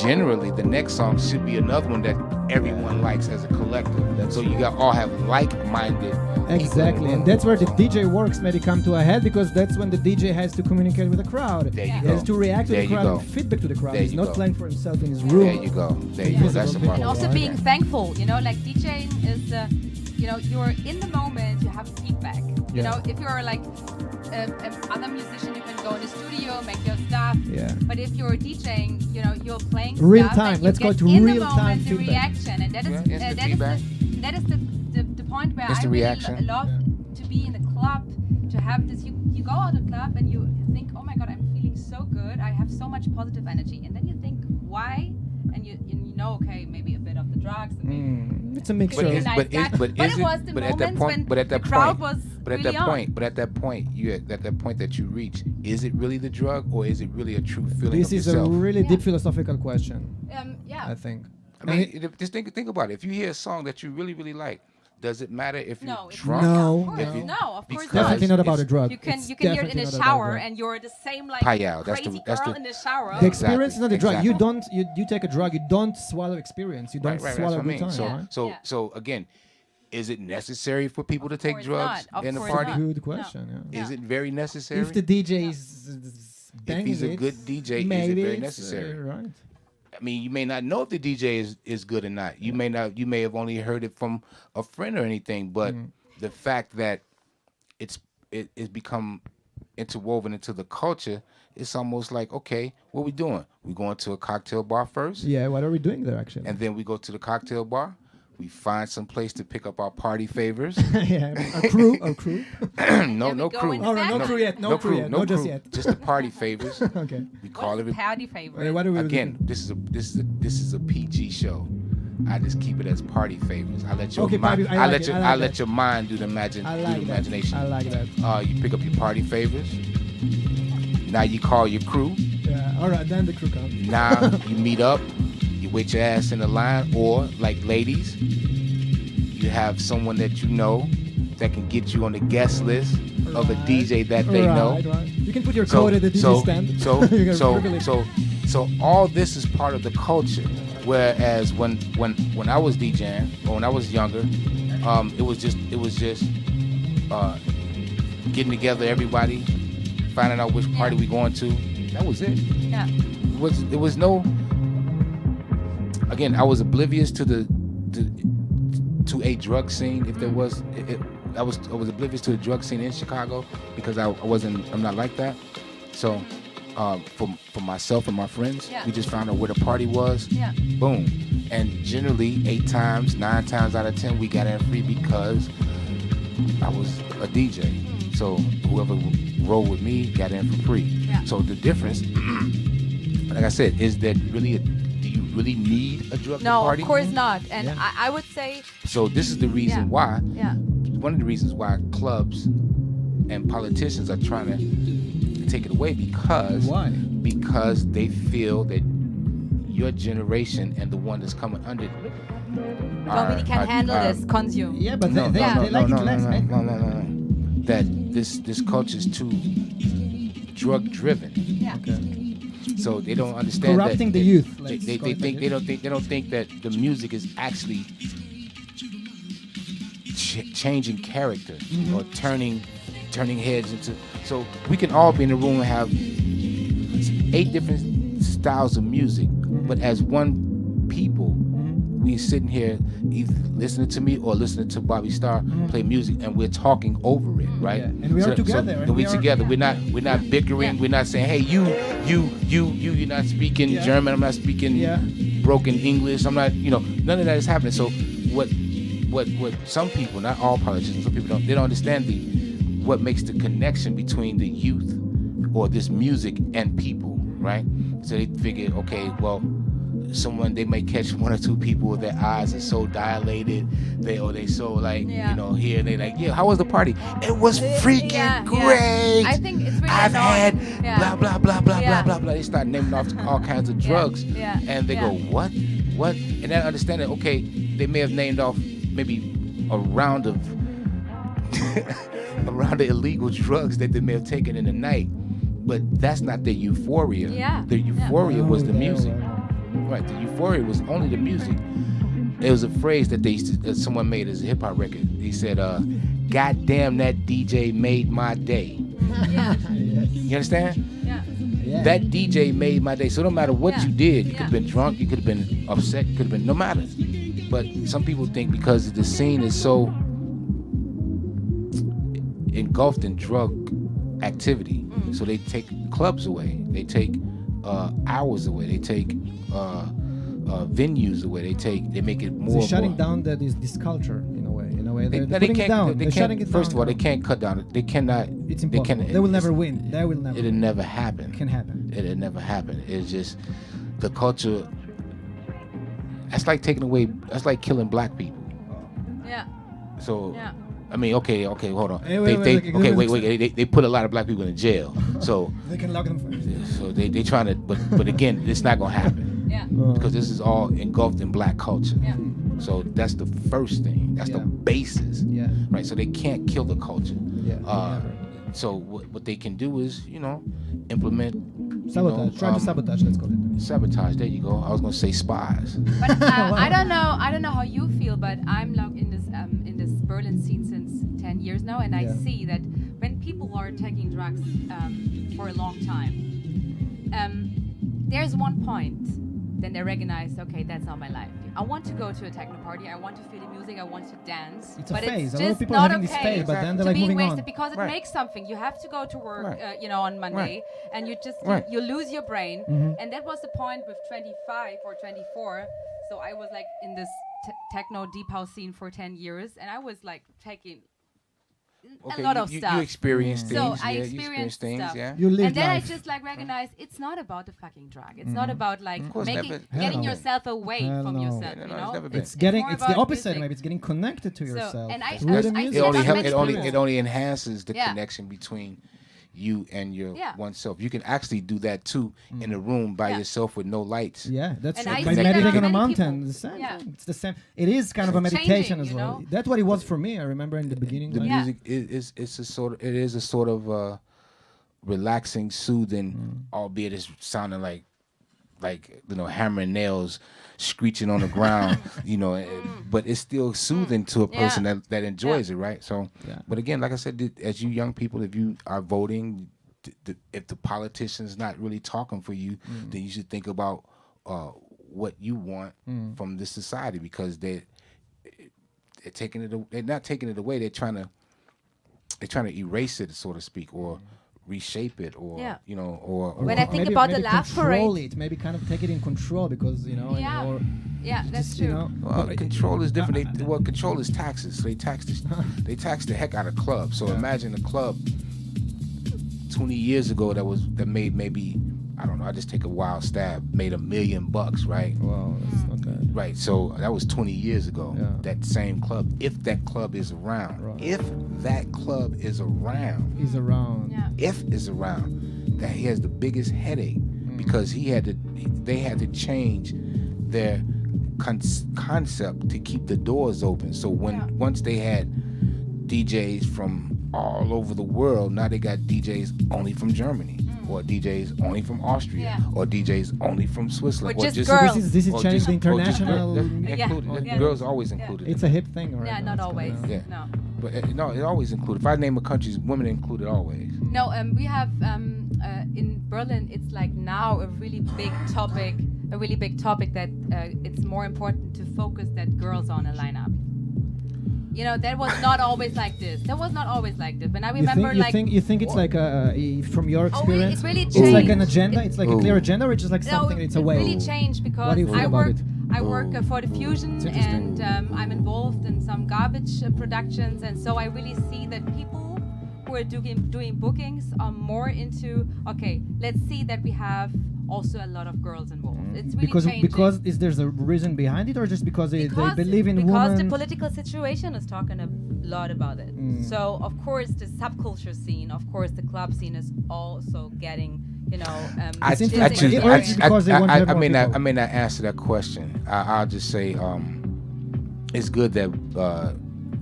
Speaker 3: generally, the next song should be another one that everyone likes as a collective. So you got all have like-minded. people in the
Speaker 1: Exactly,
Speaker 3: room.
Speaker 1: and that's where the DJ works maybe come to a head because that's when the DJ has to communicate with the crowd.
Speaker 3: There you
Speaker 1: He
Speaker 3: go.
Speaker 1: has to react to
Speaker 3: There
Speaker 1: the
Speaker 3: you
Speaker 1: crowd
Speaker 3: go.
Speaker 1: and feedback to the crowd.
Speaker 3: There
Speaker 1: He's
Speaker 3: you
Speaker 1: not
Speaker 3: go.
Speaker 1: playing for himself in his room.
Speaker 3: There you go. There you go. That's the
Speaker 1: Invisible
Speaker 3: part.
Speaker 4: and also
Speaker 1: Right.
Speaker 4: being thankful, like DJing is, you're in the moment, you have feedback. You
Speaker 1: Yeah.
Speaker 4: know, if you're like other musician, you can go in the studio, make your stuff.
Speaker 1: Yeah.
Speaker 4: But if you're DJing, you're playing
Speaker 1: Real
Speaker 4: stuff
Speaker 1: time.
Speaker 4: and you
Speaker 1: Let's go
Speaker 4: get
Speaker 1: to
Speaker 4: in
Speaker 1: real
Speaker 4: the
Speaker 1: time
Speaker 4: moment, the
Speaker 1: feedback.
Speaker 4: reaction, and that is
Speaker 3: Yeah, instant feedback.
Speaker 4: that is the point where
Speaker 3: Instant
Speaker 4: I really
Speaker 3: reaction.
Speaker 4: love to be in a club, to have this. You go out of the club and you think, oh my god, I'm feeling so good. I have so much positive energy, and then you think, why? And you know, okay, maybe a bit of the drugs. And maybe
Speaker 1: It's a mixture.
Speaker 4: But
Speaker 3: is-
Speaker 4: nice
Speaker 3: but is-
Speaker 4: guy.
Speaker 3: but
Speaker 4: But
Speaker 3: is
Speaker 4: it
Speaker 3: it-
Speaker 4: was the
Speaker 3: but at that
Speaker 4: moments
Speaker 3: point-
Speaker 4: when
Speaker 3: but at that
Speaker 4: the crowd
Speaker 3: point-
Speaker 4: was
Speaker 3: But at
Speaker 4: really
Speaker 3: that
Speaker 4: on.
Speaker 3: point, at that point that you reach, is it really the drug or is it really a true feeling
Speaker 1: This
Speaker 3: of
Speaker 1: is a
Speaker 3: yourself?
Speaker 1: really
Speaker 4: Yeah.
Speaker 1: deep philosophical question,
Speaker 4: yeah.
Speaker 1: I think.
Speaker 3: I mean, just think about it. If you hear a song that you really, really like, does it matter if you're
Speaker 4: No, it's
Speaker 3: drunk?
Speaker 1: No,
Speaker 4: Of course,
Speaker 3: If you-
Speaker 4: no, of course
Speaker 3: because
Speaker 4: not.
Speaker 1: Definitely not about
Speaker 3: it's-
Speaker 1: a drug.
Speaker 4: You can
Speaker 1: It's
Speaker 4: you can hear it in
Speaker 1: definitely
Speaker 4: the
Speaker 1: not about a
Speaker 4: shower
Speaker 1: drug.
Speaker 4: and you're the same like
Speaker 3: Payal, that's
Speaker 4: crazy
Speaker 3: the-
Speaker 4: girl in the shower.
Speaker 1: The
Speaker 3: Exactly,
Speaker 1: experience is not a drug.
Speaker 3: exactly.
Speaker 1: You don't. You take a drug. You don't swallow experience. You don't
Speaker 3: Right, that's
Speaker 1: swallow
Speaker 3: what I
Speaker 1: a good
Speaker 3: mean.
Speaker 1: time.
Speaker 3: So,
Speaker 1: right?
Speaker 3: so,
Speaker 4: Yeah.
Speaker 3: so again, is it necessary for people to take
Speaker 4: course
Speaker 3: drugs
Speaker 4: not. Of
Speaker 3: in a
Speaker 4: course
Speaker 3: party?
Speaker 4: not.
Speaker 1: Good question. Yeah.
Speaker 3: Is it very necessary?
Speaker 1: If the DJ is
Speaker 3: If
Speaker 1: banging
Speaker 3: he's a
Speaker 1: it,
Speaker 3: good DJ, is it
Speaker 1: maybe
Speaker 3: very
Speaker 1: it's,
Speaker 3: necessary?
Speaker 1: right.
Speaker 3: I mean, you may not know if the DJ is good or not. You may have only heard it from a friend or anything, but the fact that it's become interwoven into the culture it's almost like, okay, what we doing? We going to a cocktail bar first,
Speaker 1: Yeah, what are we doing there actually?
Speaker 3: and then we go to the cocktail bar. We find some place to pick up our party favors.
Speaker 1: Yeah, a crew.
Speaker 3: No
Speaker 4: we go
Speaker 3: crew.
Speaker 4: in the
Speaker 1: Oh, no crew yet. No crew yet. No just
Speaker 3: crew.
Speaker 1: yet.
Speaker 3: Just the party favors.
Speaker 1: Okay.
Speaker 3: We call it
Speaker 4: Party favorite.
Speaker 1: What are we
Speaker 3: again.
Speaker 1: doing?
Speaker 3: This is a PG show. I just keep it as party favors. I let your
Speaker 1: Okay,
Speaker 3: mind.
Speaker 1: party- I like it, I like
Speaker 3: let
Speaker 1: that.
Speaker 3: your mind do the
Speaker 1: I like that.
Speaker 3: imagination.
Speaker 1: I like that.
Speaker 3: You pick up your party favors. Now you call your crew.
Speaker 1: Yeah. All right, then the crew comes.
Speaker 3: Now you meet up. You wait your ass in the line, or like ladies, you have someone that you know that can get you on the guest list of a
Speaker 1: Right.
Speaker 3: DJ that they know.
Speaker 1: Right. You can put your code at the DJ stand. You can privilege.
Speaker 3: So all this is part of the culture. Whereas when I was DJing, or when I was younger, it was just getting together, everybody, finding out which party we going to. That was it.
Speaker 4: Yeah.
Speaker 3: It was no. Again, I was oblivious to to a drug scene. If there was, I was oblivious to the drug scene in Chicago because I'm not like that. So, for myself and my friends,
Speaker 4: Yeah.
Speaker 3: we just found out where the party was.
Speaker 4: Yeah.
Speaker 3: Boom. And generally, 9 times out of 10, we got in free because I was a DJ. So whoever rolled with me got in for free.
Speaker 4: Yeah.
Speaker 3: So the difference, like I said, is that really do you really need a drug
Speaker 4: No,
Speaker 3: party?
Speaker 4: of course not. And
Speaker 1: Yeah.
Speaker 4: I would say,
Speaker 3: So this is the reason
Speaker 4: Yeah.
Speaker 3: why.
Speaker 4: yeah,
Speaker 3: One of the reasons why clubs and politicians are trying to take it away because
Speaker 1: Why?
Speaker 3: Because they feel that your generation and the one that's coming under
Speaker 4: nobody can handle this consume.
Speaker 1: Yeah, but
Speaker 3: No,
Speaker 1: they
Speaker 3: no,
Speaker 1: like
Speaker 3: no,
Speaker 1: it
Speaker 3: no,
Speaker 1: less. eh?
Speaker 3: no. That this culture is too drug driven.
Speaker 4: Yeah.
Speaker 1: Okay.
Speaker 3: So they don't understand
Speaker 1: Corrupting
Speaker 3: that
Speaker 1: the youth.
Speaker 3: They,
Speaker 1: let's
Speaker 3: they,
Speaker 1: call
Speaker 3: they
Speaker 1: it
Speaker 3: think
Speaker 1: like
Speaker 3: they
Speaker 1: that.
Speaker 3: don't think that the music is actually changing character or turning heads into. So we can all be in a room and have 8 different styles of music, but as one people, we sitting here either listening to me or listening to Bobby Starr play music, and we're talking over it, right?
Speaker 1: Yeah, and we are together, and
Speaker 3: and
Speaker 1: we
Speaker 3: we're
Speaker 1: are-
Speaker 3: together. We're not bickering.
Speaker 4: Yeah.
Speaker 3: We're not saying, hey, you're not speaking
Speaker 1: Yeah.
Speaker 3: German. I'm not speaking
Speaker 1: Yeah.
Speaker 3: broken English. I'm not, none of that is happening. So what some people, not all politicians, some people don't understand what makes the connection between the youth or this music and people, right? So they figure, okay, well, they may catch 1 or 2 people with their eyes are so dilated, they so like,
Speaker 4: Yeah.
Speaker 3: here, and they like, yeah, how was the party? It was freaking
Speaker 4: Yeah, yeah.
Speaker 3: great.
Speaker 4: I think it's really
Speaker 3: I've had
Speaker 4: annoying. Yeah.
Speaker 3: blah, blah, blah, blah,
Speaker 4: Yeah.
Speaker 3: blah, blah, blah. They start naming off all kinds of drugs.
Speaker 4: Yeah.
Speaker 3: And they go, what? And then understand that, okay, they may have named off maybe a round of illegal drugs that they may have taken in the night, but that's not their euphoria.
Speaker 4: Yeah.
Speaker 3: Their euphoria was the
Speaker 1: Oh,
Speaker 3: music.
Speaker 1: right.
Speaker 3: Right, the euphoria was only the music. It was a phrase that that someone made as a hip hop record. He said, "God damn, that DJ made my day."
Speaker 4: Yeah.
Speaker 1: Yes.
Speaker 3: You understand?
Speaker 4: Yeah.
Speaker 1: Yeah.
Speaker 3: That DJ made my day. So no matter what
Speaker 4: Yeah.
Speaker 3: you did, you could
Speaker 4: Yeah.
Speaker 3: have been drunk, you could have been upset, you could have been no matter. But some people think because the scene is so engulfed in drug activity, so they take clubs away, they take hours away, they take venues away, they make it more.
Speaker 1: They're shutting
Speaker 3: more.
Speaker 1: down this culture in a way. They're
Speaker 3: They
Speaker 1: putting it down.
Speaker 3: They
Speaker 1: They're shutting
Speaker 3: can't.
Speaker 1: it
Speaker 3: First
Speaker 1: down.
Speaker 3: of all, they can't cut down. They cannot.
Speaker 1: It's
Speaker 3: They,
Speaker 1: impossible.
Speaker 3: can,
Speaker 1: They will never win. They will never.
Speaker 3: It'll never happen.
Speaker 1: Can happen.
Speaker 3: It'll never happen. It's just the culture. That's like taking away. That's like killing black people.
Speaker 4: Yeah.
Speaker 3: So.
Speaker 4: Yeah.
Speaker 3: I mean, okay, hold on.
Speaker 1: Hey, wait,
Speaker 3: They put a lot of black people in jail. So
Speaker 1: They can lock them.
Speaker 3: they trying to, but again, it's not gonna happen
Speaker 4: Yeah.
Speaker 3: because this is all engulfed in black culture.
Speaker 4: Yeah.
Speaker 3: So that's the first thing. That's the
Speaker 1: Yeah.
Speaker 3: basis.
Speaker 1: Yeah.
Speaker 3: Right. So they can't kill the culture.
Speaker 1: Yeah.
Speaker 3: Uh, so what they can do is, implement
Speaker 1: Sabotage. Try to sabotage. Let's call it.
Speaker 3: sabotage. There you go. I was gonna say spies.
Speaker 4: But I don't know how you feel, but I'm like in this Berlin scene since 10 years now, and I
Speaker 1: Yeah.
Speaker 4: see that when people are taking drugs for a long time, there's one point then they recognize, okay, that's not my life. I want to go to a techno party. I want to feel the music. I want to dance.
Speaker 1: It's a
Speaker 4: but
Speaker 1: phase.
Speaker 4: it's
Speaker 1: A lot of
Speaker 4: just
Speaker 1: people are
Speaker 4: not
Speaker 1: having this
Speaker 4: okay
Speaker 1: phase, but then they're
Speaker 4: to
Speaker 1: like
Speaker 4: being
Speaker 1: moving
Speaker 4: wasted
Speaker 1: on.
Speaker 4: because it
Speaker 3: Right.
Speaker 4: makes something. You have to go to work,
Speaker 3: Right.
Speaker 4: on Monday, and you just
Speaker 3: Right.
Speaker 4: you lose your brain.
Speaker 1: Mm-hmm.
Speaker 4: And that was the point with 25 or 24. So I was like in this techno deep house scene for 10 years, and I was like taking a lot of stuff.
Speaker 3: You experience
Speaker 4: So
Speaker 3: things.
Speaker 4: I
Speaker 3: you
Speaker 4: experienced
Speaker 3: experience things.
Speaker 4: stuff.
Speaker 3: Yeah.
Speaker 1: You lived
Speaker 4: And then
Speaker 1: life.
Speaker 4: I just like recognize it's not about the fucking drug. It's not about like
Speaker 3: course,
Speaker 4: making
Speaker 3: never-
Speaker 4: getting
Speaker 1: Hell no.
Speaker 4: yourself away
Speaker 1: Hell
Speaker 4: from
Speaker 1: no.
Speaker 4: yourself.
Speaker 3: No,
Speaker 4: You
Speaker 3: no,
Speaker 4: know,
Speaker 3: it's never been.
Speaker 1: It's getting.
Speaker 4: more
Speaker 1: It's the
Speaker 4: about
Speaker 1: opposite.
Speaker 4: music.
Speaker 1: Maybe it's getting connected to yourself.
Speaker 4: and I-
Speaker 1: Through
Speaker 4: I-
Speaker 1: the
Speaker 4: I
Speaker 1: music.
Speaker 4: see
Speaker 3: It only
Speaker 4: that
Speaker 3: help,
Speaker 4: many
Speaker 3: it only
Speaker 4: people.
Speaker 3: it only enhances the
Speaker 4: Yeah.
Speaker 3: connection between you and your
Speaker 4: Yeah.
Speaker 3: oneself. You can actually do that too in a room by
Speaker 4: Yeah.
Speaker 3: yourself with no lights.
Speaker 1: Yeah, that's
Speaker 4: And
Speaker 1: like
Speaker 4: I
Speaker 3: see that
Speaker 1: meditating
Speaker 3: on
Speaker 1: on a
Speaker 4: many
Speaker 1: mountain.
Speaker 4: people.
Speaker 1: The same
Speaker 4: Yeah.
Speaker 1: thing. It's the same. It is kind of a
Speaker 4: It's
Speaker 1: meditation
Speaker 4: changing,
Speaker 1: as
Speaker 4: you
Speaker 1: well.
Speaker 4: know?
Speaker 1: That's what it was for me. I remember in the beginning.
Speaker 3: The
Speaker 1: like,
Speaker 4: Yeah.
Speaker 3: music is a sort of, it is a sort of relaxing, soothing, albeit it's sounding like hammering nails, screeching on the ground, but it's still soothing to a person
Speaker 4: Yeah.
Speaker 3: that enjoys it, right? So,
Speaker 1: Yeah.
Speaker 3: but again, like I said, as you young people, if you are voting, if the politician's not really talking for you, then you should think about what you want from this society, because they're taking it. They're not taking it away. They're trying to erase it, so to speak, or reshape it, or
Speaker 4: Yeah.
Speaker 3: or
Speaker 4: When I think
Speaker 1: maybe,
Speaker 4: about the
Speaker 1: maybe
Speaker 4: Laugh
Speaker 1: control
Speaker 4: Parade.
Speaker 1: it, maybe kind of take it in control, because
Speaker 4: Yeah.
Speaker 1: or
Speaker 4: Yeah, that's
Speaker 1: just,
Speaker 4: true.
Speaker 3: control is different. Control is taxes. So they tax the heck out of clubs. So imagine a club 20 years ago that made maybe, I don't know, I just take a wild stab, made $1 million, right?
Speaker 1: Wow, that's not bad.
Speaker 3: Right. So that was 20 years ago.
Speaker 1: Yeah.
Speaker 3: That same club, if that club is around,
Speaker 1: Right.
Speaker 3: if that club is around,
Speaker 1: He's around.
Speaker 4: Yeah.
Speaker 3: if is around, that he has the biggest headache, because they had to change their concept to keep the doors open. So once they had DJs from all over the world, now they got DJs only from Germany, or DJs only from Austria,
Speaker 4: Yeah.
Speaker 3: or DJs only from Switzerland,
Speaker 4: Or just
Speaker 1: So
Speaker 4: girls.
Speaker 1: this is
Speaker 3: or
Speaker 1: changing
Speaker 3: just-
Speaker 1: the
Speaker 3: or just
Speaker 1: international.
Speaker 3: girls.
Speaker 4: Yeah.
Speaker 3: Included.
Speaker 4: Yeah.
Speaker 3: Girls always included.
Speaker 1: It's a hip thing, right?
Speaker 4: Yeah,
Speaker 1: now.
Speaker 4: not
Speaker 1: It's
Speaker 4: always.
Speaker 1: coming out.
Speaker 3: Yeah.
Speaker 4: No.
Speaker 3: But no, it always included. If I name a country, women included always.
Speaker 4: No, we have in Berlin. It's like now a really big topic that it's more important to focus that girls on a lineup. That was not always like this. That was not always like this. But I remember
Speaker 1: You think it's like from your
Speaker 4: Oh, it
Speaker 1: experience?
Speaker 4: really
Speaker 1: it's like an
Speaker 4: changed.
Speaker 1: agenda. It's like a clear
Speaker 3: Ooh.
Speaker 1: agenda, or it's just like something. It's a
Speaker 4: it
Speaker 1: way.
Speaker 4: really changed
Speaker 1: What
Speaker 4: because
Speaker 1: do you feel
Speaker 4: I
Speaker 1: about
Speaker 4: work.
Speaker 1: it?
Speaker 4: I work for the Fusion,
Speaker 1: It's interesting.
Speaker 4: and I'm involved in some garbage productions, and so I really see that people who are doing bookings are more into, okay, let's see that we have also a lot of girls involved. It's really changing.
Speaker 1: Because there's a reason behind it, or just because they believe in
Speaker 4: because
Speaker 1: women?
Speaker 4: the political situation is talking a lot about it. So of course the subculture scene, of course the club scene is also getting,
Speaker 1: It's interesting.
Speaker 3: I choose-
Speaker 1: Or it's because they want to have
Speaker 3: I
Speaker 1: more
Speaker 3: may
Speaker 1: people.
Speaker 3: not. I may not answer that question. I'll just say it's good that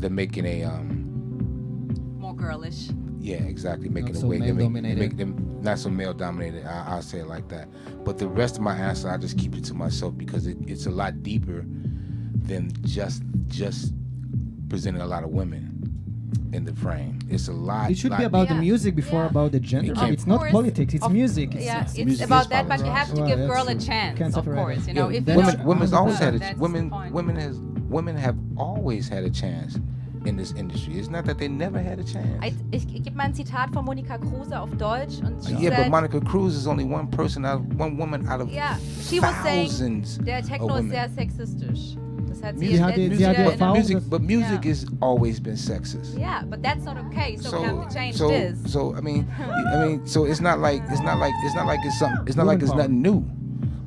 Speaker 3: they're making a
Speaker 4: more girlish.
Speaker 3: yeah, exactly, making
Speaker 1: Not
Speaker 3: a
Speaker 1: so
Speaker 3: way. They
Speaker 1: male-dominated.
Speaker 3: make them not so male dominated. I'll say it like that. But the rest of my answer, I just keep it to myself, because it's a lot deeper than just presenting a lot of women in the frame. It's a lot.
Speaker 1: It should be
Speaker 3: lot
Speaker 1: about the
Speaker 4: Yeah.
Speaker 1: music before
Speaker 4: Yeah.
Speaker 1: about the gender.
Speaker 3: It can't-
Speaker 1: It's not
Speaker 4: Of course,
Speaker 1: politics. It's
Speaker 4: of-
Speaker 1: music.
Speaker 4: It's
Speaker 3: music
Speaker 4: about
Speaker 3: is
Speaker 4: that, but you have to
Speaker 1: Well,
Speaker 4: give
Speaker 1: that's
Speaker 4: girl a
Speaker 1: true.
Speaker 4: chance,
Speaker 1: Can't
Speaker 4: of
Speaker 1: separate
Speaker 4: course.
Speaker 1: it.
Speaker 4: You know,
Speaker 3: Yeah,
Speaker 4: if you
Speaker 1: women-
Speaker 4: don't,
Speaker 3: women's always had
Speaker 4: that's
Speaker 3: a
Speaker 4: the
Speaker 3: women.
Speaker 4: point.
Speaker 3: Women have always had a chance in this industry. It's not that they never had a chance.
Speaker 4: Ich gebe mal ein Zitat von Monika Kruse auf Deutsch und she
Speaker 3: Yeah, but
Speaker 4: said,
Speaker 3: Monica Cruz is only one woman out of
Speaker 4: yeah, she was saying,
Speaker 3: thousands
Speaker 4: der
Speaker 3: of
Speaker 4: Techno ist
Speaker 3: women.
Speaker 4: sehr sexistisch. Das hat
Speaker 1: Sie hat die-
Speaker 4: letztens
Speaker 1: sie hat die
Speaker 4: wieder-
Speaker 1: Erfahrung-
Speaker 3: But music
Speaker 4: Yeah.
Speaker 3: has always been sexist.
Speaker 4: Yeah, but that's not okay. So, we have to change
Speaker 3: so,
Speaker 4: this.
Speaker 3: so I mean, so it's not like it's something. It's not like it's
Speaker 1: Woman power.
Speaker 3: nothing new.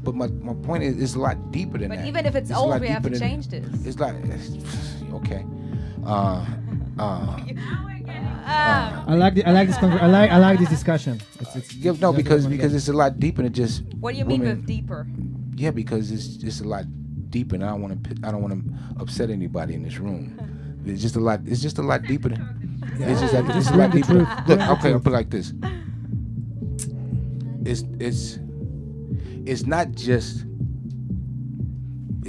Speaker 3: But my point is, it's a lot deeper than
Speaker 4: But
Speaker 3: that.
Speaker 4: even if it's
Speaker 3: a
Speaker 4: old,
Speaker 3: lot
Speaker 4: we have to
Speaker 3: deeper than-
Speaker 4: change this.
Speaker 3: It's like okay.
Speaker 1: I like this. I like this discussion.
Speaker 3: Yeah, no, because it's a lot deeper than just.
Speaker 4: What do you mean
Speaker 3: women.
Speaker 4: with deeper?
Speaker 3: Yeah, because it's a lot deeper, and I don't want to upset anybody in this room. It's just a lot deeper than. It's just
Speaker 1: Just
Speaker 3: a
Speaker 1: bring
Speaker 3: lot
Speaker 1: the
Speaker 3: deeper.
Speaker 1: truth.
Speaker 3: Look,
Speaker 1: Bring the
Speaker 3: okay, I'll
Speaker 1: truth.
Speaker 3: put it like this. It's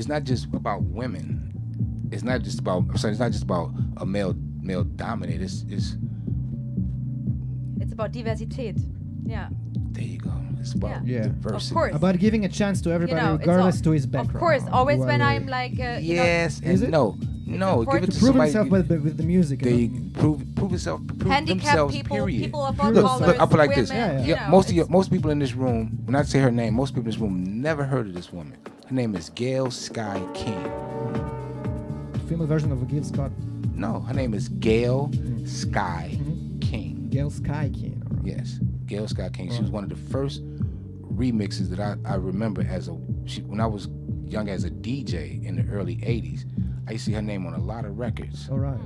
Speaker 3: not just about women. It's not just about. I'm sorry. It's not just about a male dominated. It's
Speaker 4: It's about Diversität. Yeah.
Speaker 3: there you go. It's about
Speaker 1: Yeah.
Speaker 3: diversity.
Speaker 4: Of course.
Speaker 1: About giving a chance to everybody,
Speaker 4: it's
Speaker 1: regardless
Speaker 4: all-
Speaker 1: to his background.
Speaker 4: Of course, always
Speaker 1: Who
Speaker 4: when
Speaker 1: are
Speaker 4: I'm
Speaker 1: they?
Speaker 4: like,
Speaker 3: Yes
Speaker 1: Is it?
Speaker 3: and no. No, give it
Speaker 4: important
Speaker 3: to
Speaker 1: Prove
Speaker 3: somebody.
Speaker 1: himself with the music.
Speaker 3: They
Speaker 1: and,
Speaker 3: prove itself. Prove
Speaker 4: handicapped
Speaker 3: themselves.
Speaker 4: people,
Speaker 3: Period.
Speaker 4: people of all
Speaker 1: Look,
Speaker 4: colors,
Speaker 3: Look, I'll put it like
Speaker 4: women,
Speaker 3: this.
Speaker 1: Yeah,
Speaker 4: you
Speaker 1: yeah.
Speaker 4: know,
Speaker 3: Most people in this room, when I say her name, most people in this room never heard of this woman. Her name is Gail Sky King.
Speaker 1: female version of Gil Scott.
Speaker 3: No, her name is Gail Sky King.
Speaker 1: Gail Sky King. All right.
Speaker 3: Yes, Gail Sky King. She was one of the first remixes that I remember when I was young as a DJ in the early 80s. I used to see her name on a lot of records.
Speaker 1: All right.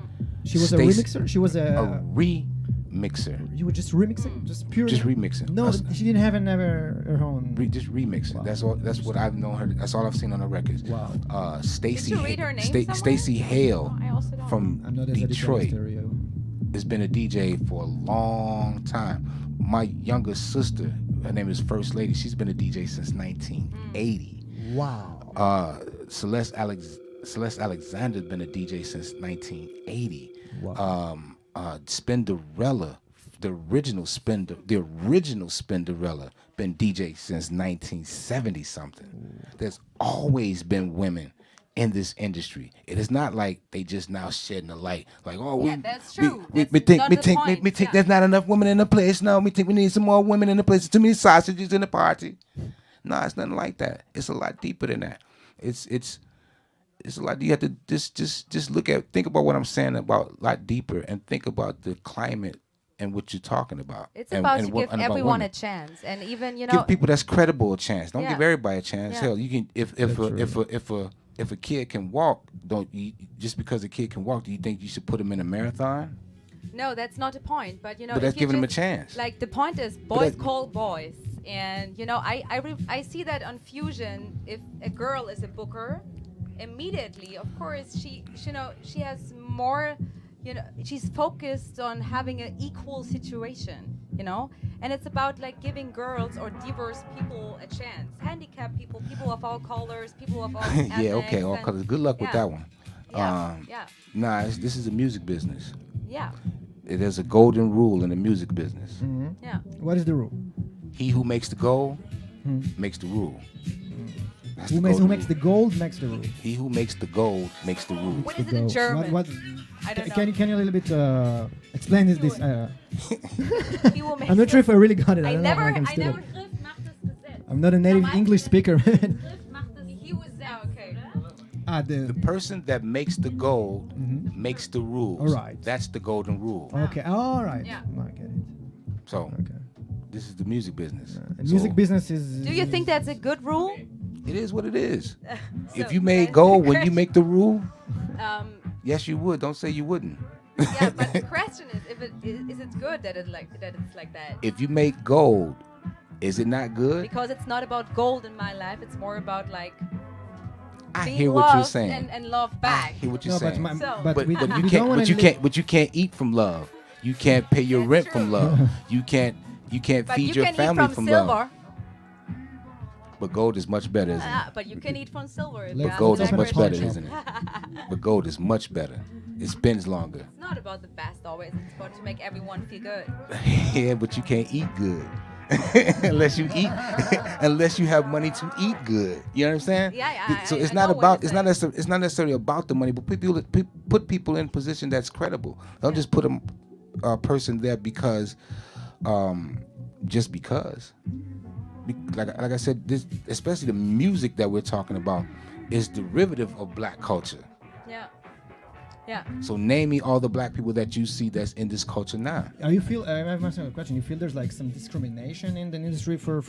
Speaker 1: She was
Speaker 3: Stacy-
Speaker 1: a remixer. She was
Speaker 3: A remixer.
Speaker 1: You were just remixing, just pure.
Speaker 3: Just remixing.
Speaker 1: No, she didn't have her own.
Speaker 3: Just remixing.
Speaker 1: Wow.
Speaker 3: That's all. That's what I've known her. That's all I've seen on her records.
Speaker 1: Wow.
Speaker 3: Stacy.
Speaker 4: Did you read her name somewhere?
Speaker 3: Stacy Hale
Speaker 4: I also don't.
Speaker 3: from
Speaker 1: I'm not as addicted to
Speaker 3: Detroit
Speaker 1: stereo.
Speaker 3: has been a DJ for a long time. My younger sister, her name is First Lady. She's been a DJ since 1980.
Speaker 1: Wow.
Speaker 3: Celeste Alexander's been a DJ since 1980.
Speaker 1: Wow.
Speaker 3: Spinderella, the original Spinderella, been DJ since 1970 something. There's always been women in this industry. It is not like they just now shedding the light. Like, oh,
Speaker 4: Yeah, that's true.
Speaker 3: We
Speaker 4: That's
Speaker 3: think
Speaker 4: not the point. Yeah.
Speaker 3: there's not enough women in the place. No, we think we need some more women in the place. There's too many sausages in the party. No, it's nothing like that. It's a lot deeper than that. It's a lot. You have to just think about what I'm saying about a lot deeper, and think about the climate and what you're talking about.
Speaker 4: It's
Speaker 3: and,
Speaker 4: about
Speaker 3: and
Speaker 4: to
Speaker 3: what-
Speaker 4: give
Speaker 3: and about
Speaker 4: everyone
Speaker 3: women.
Speaker 4: a chance, and even
Speaker 3: Give people that's credible a chance. Don't
Speaker 4: Yeah.
Speaker 3: give everybody a chance.
Speaker 4: Yeah.
Speaker 3: Hell, you can if a kid can walk, just because a kid can walk, do you think you should put him in a marathon?
Speaker 4: No, that's not the point. But
Speaker 3: But that's
Speaker 4: if you
Speaker 3: giving him a
Speaker 4: just-
Speaker 3: chance.
Speaker 4: Like the point is, boys call boys, and I see that on Fusion. If a girl is a booker, immediately, of course, she has more. She's focused on having an equal situation. And it's about like giving girls or diverse people a chance, handicapped people, people of all colors, people of all
Speaker 3: Yeah, okay, all
Speaker 4: ethnics,
Speaker 3: colors. Good luck with
Speaker 4: yeah.
Speaker 3: that one.
Speaker 4: Yeah,
Speaker 3: Nah, this is a music business.
Speaker 4: yeah,
Speaker 3: There's a golden rule in the music business.
Speaker 4: yeah.
Speaker 1: What is the rule?
Speaker 3: He who makes the goal makes the rule. That's
Speaker 1: Who
Speaker 3: the
Speaker 1: makes
Speaker 3: golden
Speaker 1: the
Speaker 3: rule.
Speaker 1: gold makes the rule.
Speaker 3: He who makes the gold makes the rule.
Speaker 4: What is it
Speaker 1: The
Speaker 4: in
Speaker 1: gold.
Speaker 4: German?
Speaker 1: What,
Speaker 4: I don't know.
Speaker 1: can you a little bit explain this?
Speaker 4: He will make
Speaker 1: I'm not sure if I really got it. I
Speaker 4: I
Speaker 1: don't
Speaker 4: never,
Speaker 1: know if I can
Speaker 4: I
Speaker 1: still
Speaker 4: never.
Speaker 1: it. I'm not a native English speaker. man.
Speaker 4: He was there. Okay.
Speaker 3: The person that makes the gold makes the rules.
Speaker 1: All right.
Speaker 3: That's the golden rule.
Speaker 1: Okay. All right.
Speaker 4: Yeah.
Speaker 1: I get it.
Speaker 3: So
Speaker 1: Okay.
Speaker 3: this is the music business.
Speaker 1: And
Speaker 3: So,
Speaker 1: music business is.
Speaker 4: Do you think that's a good rule?
Speaker 3: It is what it is. If
Speaker 4: So,
Speaker 3: you made
Speaker 4: that's
Speaker 3: gold
Speaker 4: the
Speaker 3: when you make the rule,
Speaker 4: Um,
Speaker 3: yes you would. Don't say you wouldn't.
Speaker 4: yeah, but the question is, if it's good that it's like that?
Speaker 3: If you make gold, is it not good?
Speaker 4: Because it's not about gold in my life. It's more about like
Speaker 3: I
Speaker 4: being
Speaker 3: hear what you're
Speaker 4: loved
Speaker 3: saying.
Speaker 4: and love
Speaker 3: I
Speaker 4: back.
Speaker 3: hear what you're
Speaker 1: No,
Speaker 3: saying.
Speaker 4: So-
Speaker 1: but
Speaker 3: But
Speaker 1: we,
Speaker 3: you
Speaker 1: we
Speaker 3: can't.
Speaker 1: don't wanna
Speaker 3: But you
Speaker 1: live-
Speaker 3: can't. But you can't eat from love. You can't pay your
Speaker 4: That's
Speaker 3: rent
Speaker 4: true.
Speaker 3: from love. You can't. You can't
Speaker 4: But
Speaker 3: feed
Speaker 4: you
Speaker 3: your
Speaker 4: can
Speaker 3: family
Speaker 4: eat from
Speaker 3: love.
Speaker 4: silver.
Speaker 3: But gold is much better, isn't it?
Speaker 4: But you can eat from silver. if
Speaker 1: Let's
Speaker 4: you
Speaker 3: But
Speaker 4: ask
Speaker 3: gold
Speaker 4: that
Speaker 3: is much
Speaker 1: Pawn
Speaker 3: better,
Speaker 1: shop.
Speaker 3: isn't it? But gold is much better. It spins longer.
Speaker 4: It's not about the best always. It's about to make everyone feel good.
Speaker 3: Yeah, but you can't eat good unless you eat, unless you have money to eat good. You know what I'm saying?
Speaker 4: Yeah,
Speaker 3: So
Speaker 4: I
Speaker 3: it's
Speaker 4: know
Speaker 3: not
Speaker 4: what
Speaker 3: about.
Speaker 4: you're
Speaker 3: It's not necessarily about the money, but put people in position that's credible. Don't just put a person there because, just because. Like I said, this, especially the music that we're talking about, is derivative of black culture.
Speaker 4: Yeah. Yeah.
Speaker 3: So name me all the black people that you see that's in this culture now.
Speaker 1: Are you feel? I have a question. You feel there's like some discrimination in the industry for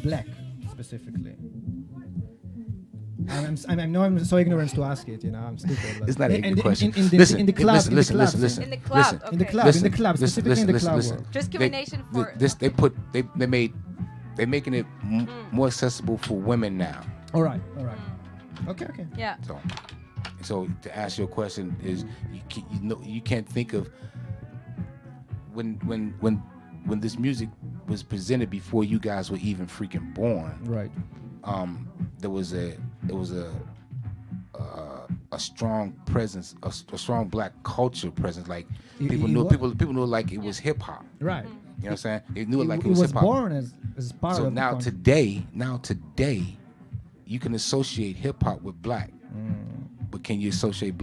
Speaker 1: black specifically? I know I'm so ignorant to ask it. I'm stupid. But
Speaker 3: It's not an
Speaker 1: in
Speaker 3: ignorant question.
Speaker 1: In the club,
Speaker 3: listen.
Speaker 4: In the club.
Speaker 3: Listen.
Speaker 4: Okay.
Speaker 1: in the club, specifically in the club world.
Speaker 4: Discrimination for.
Speaker 3: They're making it more accessible for women now.
Speaker 1: All right. Okay.
Speaker 4: Yeah.
Speaker 3: So to answer your question is you can't think of when this music was presented before you guys were even freaking born.
Speaker 1: Right.
Speaker 3: There was a strong presence, a strong black culture presence. Like people knew like it was hip hop.
Speaker 1: Right.
Speaker 3: You know what I'm saying? They knew it like it
Speaker 1: It
Speaker 3: was
Speaker 1: was
Speaker 3: hip hop.
Speaker 1: born as part
Speaker 3: So
Speaker 1: of
Speaker 3: now
Speaker 1: the
Speaker 3: today, you can associate hip hop with black. But can you associate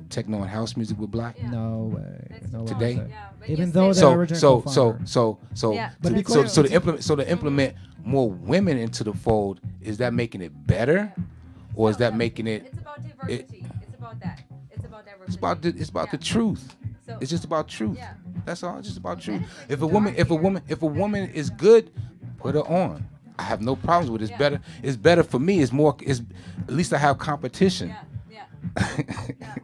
Speaker 3: techno and house music with black?
Speaker 1: No way. No way.
Speaker 3: Today?
Speaker 4: Yeah, when
Speaker 1: Even
Speaker 4: you
Speaker 1: though
Speaker 4: say
Speaker 1: they're
Speaker 3: So
Speaker 1: original co-founder.
Speaker 4: Yeah,
Speaker 1: But
Speaker 3: to,
Speaker 1: because-
Speaker 3: to implement more women into the fold, is that making it better, or is that making it?
Speaker 4: It's about diversity. It's about that. It's about diversity.
Speaker 3: It's about the
Speaker 4: Yeah.
Speaker 3: truth.
Speaker 4: So-
Speaker 3: It's just about truth.
Speaker 4: Yeah.
Speaker 3: That's all. It's just about truth.
Speaker 4: it's
Speaker 3: If a woman is good, put her on. I have no problems with it. It's
Speaker 4: Yeah.
Speaker 3: better. It's better for me. It's more. It's at least I have competition.
Speaker 4: Yeah, yeah.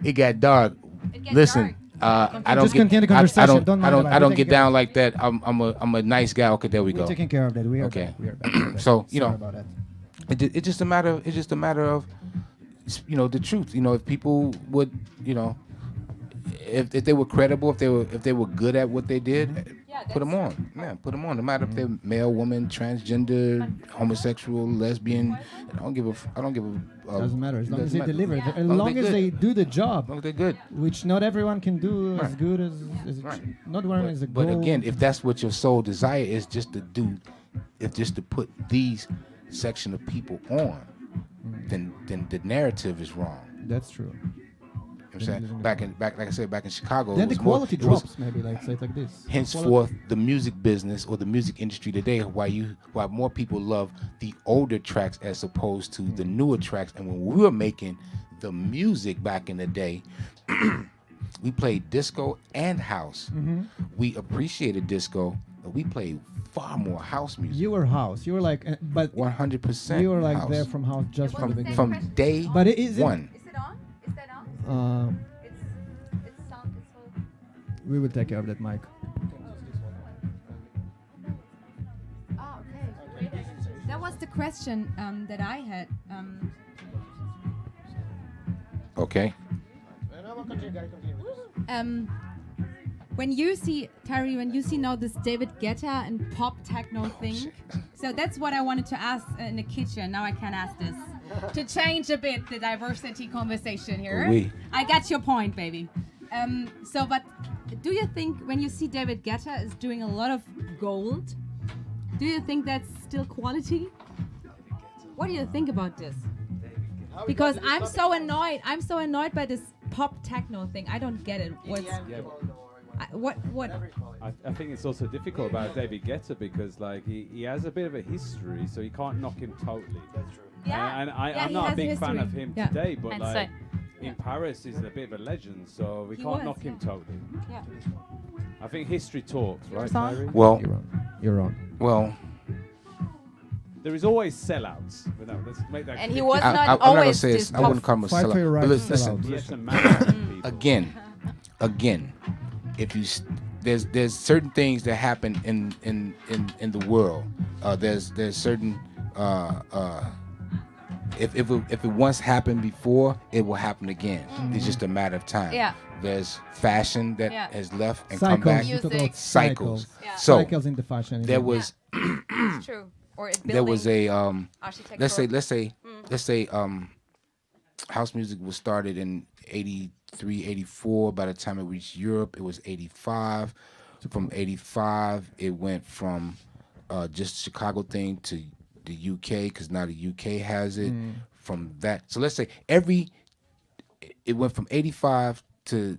Speaker 3: It got dark.
Speaker 4: It gets
Speaker 3: Listen,
Speaker 4: dark.
Speaker 3: I don't
Speaker 1: Just
Speaker 3: get.
Speaker 1: continue the
Speaker 3: I
Speaker 1: conversation.
Speaker 3: don't.
Speaker 1: Don't
Speaker 3: I
Speaker 1: mind
Speaker 3: don't.
Speaker 1: about
Speaker 3: I
Speaker 1: it.
Speaker 3: don't
Speaker 1: We're
Speaker 3: get
Speaker 1: taking
Speaker 3: down like that. I'm a nice guy. Okay, there we
Speaker 1: We're
Speaker 3: go.
Speaker 1: taking care of that. We are
Speaker 3: Okay.
Speaker 1: back. We are back. We are back.
Speaker 3: So, you
Speaker 1: Sorry
Speaker 3: know,
Speaker 1: about that.
Speaker 3: It's just a matter. It's just a matter of, the truth. If people would, if they were credible, if they were good at what they did,
Speaker 4: Yeah,
Speaker 3: put them on. Yeah, put them on. No matter if they're male, woman, transgender, homosexual, lesbian. I don't give a.
Speaker 1: Doesn't matter as long as
Speaker 3: doesn't
Speaker 1: they
Speaker 3: matter.
Speaker 1: deliver.
Speaker 4: Yeah.
Speaker 1: As
Speaker 3: Long as
Speaker 1: long
Speaker 3: they
Speaker 1: as
Speaker 3: good.
Speaker 1: they do the job,
Speaker 3: As long as they're good.
Speaker 1: which not everyone can do as
Speaker 3: Right.
Speaker 1: good as
Speaker 3: Right.
Speaker 1: not everyone is a goal.
Speaker 3: But again, if that's what your soul desire is, just to put these section of people on, then the narrative is wrong.
Speaker 1: that's true.
Speaker 3: You know what I'm saying? Back like I said, back in Chicago,
Speaker 1: Then
Speaker 3: it was
Speaker 1: the quality
Speaker 3: more, it was
Speaker 1: drops. Maybe like say it like this.
Speaker 3: henceforth the music business or the music industry today, why more people love the older tracks as opposed to the newer tracks. And when we were making the music back in the day, we played disco and house. We appreciated disco, but we played far more house music.
Speaker 1: You were house. You were like, but
Speaker 3: 100%.
Speaker 1: you were like
Speaker 3: house.
Speaker 1: there from house just from the beginning.
Speaker 3: from day
Speaker 1: But it isn't-
Speaker 3: one.
Speaker 4: Is it on? Is that on? It's sound. It's all.
Speaker 1: We will take care of that, Mike.
Speaker 4: Oh, okay. That was the question that I had.
Speaker 3: Okay.
Speaker 4: When you see Tyree, when you see now this David Guetta and pop techno thing, so that's what I wanted to ask in the kitchen. Now I can ask this to change a bit the diversity conversation here.
Speaker 3: Oui.
Speaker 4: I got your point, baby. But do you think when you see David Guetta is doing a lot of gold, do you think that's still quality? What do you think about this? Because I'm so annoyed. I'm so annoyed by this pop techno thing. I don't get it. What?
Speaker 2: I think it's also difficult about David Guetta because like he has a bit of a history, so you can't knock him totally. That's true.
Speaker 4: Yeah.
Speaker 2: And
Speaker 4: Yeah,
Speaker 2: I'm
Speaker 4: he
Speaker 2: not a
Speaker 4: has
Speaker 2: big fan
Speaker 4: history.
Speaker 2: of him
Speaker 4: Yeah.
Speaker 2: today, but
Speaker 5: And
Speaker 2: like
Speaker 5: so-
Speaker 2: in Paris he's a bit of a legend, so we
Speaker 4: He
Speaker 2: can't
Speaker 4: was,
Speaker 2: knock him
Speaker 4: yeah.
Speaker 2: totally.
Speaker 4: Yeah.
Speaker 2: I think history talks, right,
Speaker 4: song?
Speaker 2: Tyree?
Speaker 3: Well,
Speaker 1: You're wrong. You're wrong.
Speaker 3: well.
Speaker 2: There is always sellouts. But no, let's make that
Speaker 5: And he
Speaker 2: clear.
Speaker 5: was
Speaker 3: I'm
Speaker 5: not
Speaker 3: not
Speaker 5: always
Speaker 3: gonna say
Speaker 5: this
Speaker 3: it's, I wouldn't call him a
Speaker 1: Fight for your
Speaker 3: sellout.
Speaker 1: right
Speaker 3: But
Speaker 1: to sell
Speaker 3: listen,
Speaker 1: out.
Speaker 2: Yes, a man. people.
Speaker 3: again, if you there's certain things that happen in the world. There's certain if it once happened before, it will happen again. It's just a matter of time.
Speaker 5: Yeah.
Speaker 3: There's fashion that
Speaker 5: Yeah.
Speaker 3: has left and come
Speaker 1: Cycles.
Speaker 3: back.
Speaker 1: You talk
Speaker 5: Music.
Speaker 1: about
Speaker 3: Cycles.
Speaker 5: Yeah.
Speaker 3: So
Speaker 1: cycles in the fashion.
Speaker 3: there was
Speaker 5: It's true. Or
Speaker 3: there was a
Speaker 5: architectural.
Speaker 3: let's say house music was started in 83, 84. By the time it reached Europe, it was 85. From 85, it went from just Chicago thing to the UK, because now the UK has it. From that, so let's say it went from 85 to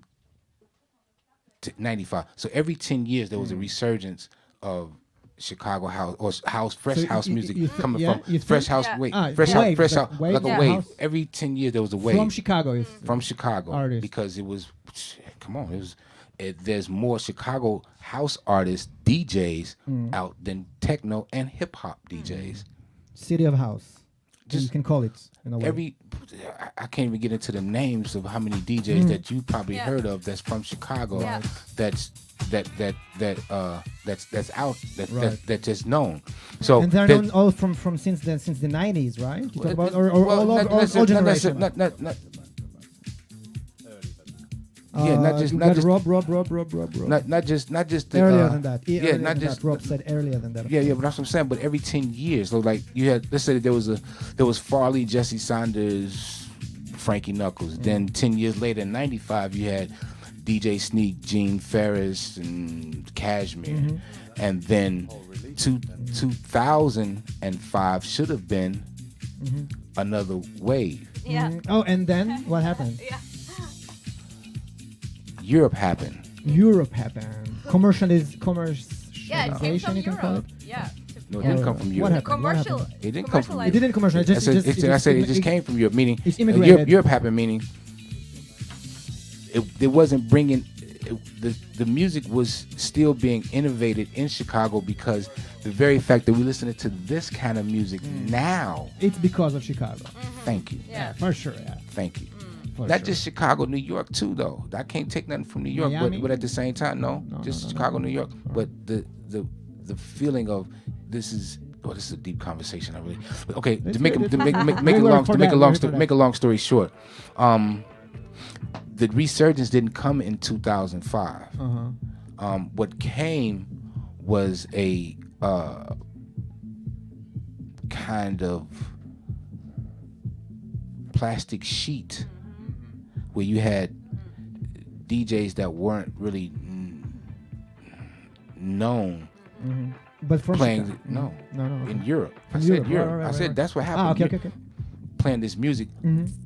Speaker 3: 95. So every 10 years there was a resurgence of Chicago house or fresh
Speaker 1: So
Speaker 3: house
Speaker 1: you-
Speaker 3: music
Speaker 1: you
Speaker 3: coming
Speaker 1: yeah,
Speaker 3: from
Speaker 1: you
Speaker 3: fresh
Speaker 1: think-
Speaker 3: house.
Speaker 5: Yeah.
Speaker 3: Wait,
Speaker 1: Ah,
Speaker 3: fresh
Speaker 1: waves,
Speaker 3: house,
Speaker 1: like wave-
Speaker 3: like a
Speaker 1: yeah.
Speaker 3: wave.
Speaker 1: House-
Speaker 3: Every 10 years there was a wave
Speaker 1: From Chicago. Is
Speaker 3: from Chicago
Speaker 1: Artists.
Speaker 3: because it was. Come on, there's more Chicago house artists, DJs out than techno and hip hop DJs.
Speaker 1: City of House. You
Speaker 3: Just
Speaker 1: can call it in a way.
Speaker 3: I can't even get into the names of how many DJs that you probably
Speaker 5: Yeah.
Speaker 3: heard of that's from Chicago.
Speaker 5: Yeah.
Speaker 3: That's out
Speaker 1: Right.
Speaker 3: that's just known. So
Speaker 1: And they're
Speaker 3: that-
Speaker 1: known all from since the 90s, right? You talk about
Speaker 3: well,
Speaker 1: or all
Speaker 3: not
Speaker 1: all
Speaker 3: necessarily- not
Speaker 1: generation.
Speaker 3: necessarily- not yeah, not just
Speaker 1: you
Speaker 3: not
Speaker 1: got
Speaker 3: just
Speaker 1: Rob.
Speaker 3: not just the,
Speaker 1: Earlier than that.
Speaker 3: yeah,
Speaker 1: Earlier
Speaker 3: not
Speaker 1: than
Speaker 3: just
Speaker 1: that. Rob said earlier than that.
Speaker 3: yeah, but that's what I'm saying. But every 10 years, so like you had, let's say that there was Farley, Jesse Saunders, Frankie Knuckles. Then 10 years later, in '95, you had DJ Sneak, Gene Ferris, and Cashmere. And then 2005 should have been another wave.
Speaker 4: Yeah.
Speaker 1: Oh, and then what happened?
Speaker 4: Yeah.
Speaker 3: Europe happened.
Speaker 1: Europe happened.
Speaker 4: Yeah, it came
Speaker 1: Commercialization,
Speaker 4: from
Speaker 1: you can call it.
Speaker 4: Europe. Yeah.
Speaker 3: No, it didn't come from Europe.
Speaker 1: What happened? What
Speaker 4: Commercial.
Speaker 1: happened?
Speaker 3: It didn't come from
Speaker 1: It didn't commercialize.
Speaker 3: I said it just came from Europe, meaning
Speaker 1: It's immigrated.
Speaker 3: Europe happened, meaning it wasn't bringing the music was still being innovated in Chicago because the very fact that we're listening to this kind of music now.
Speaker 1: It's because of Chicago.
Speaker 3: Thank you.
Speaker 4: Yeah.
Speaker 1: For sure. Yeah.
Speaker 3: Thank you.
Speaker 1: For
Speaker 3: Not
Speaker 1: sure.
Speaker 3: just Chicago, New York too, though. I can't take nothing from New York,
Speaker 1: Miami?
Speaker 3: but at the same time, no, just Chicago, New York. But the feeling of this is a deep conversation. I really okay.
Speaker 1: It's
Speaker 3: To make
Speaker 1: good.
Speaker 3: a long story short, the resurgence didn't come in 2005. What came was a kind of plastic sheet where you had DJs that weren't really known
Speaker 1: But from
Speaker 3: playing
Speaker 1: Chicago.
Speaker 3: no
Speaker 1: No.
Speaker 3: in Europe. I
Speaker 1: In
Speaker 3: said
Speaker 1: Europe,
Speaker 3: Europe.
Speaker 1: right,
Speaker 3: I said
Speaker 1: right.
Speaker 3: that's what happened.
Speaker 1: Okay.
Speaker 3: Playing this music,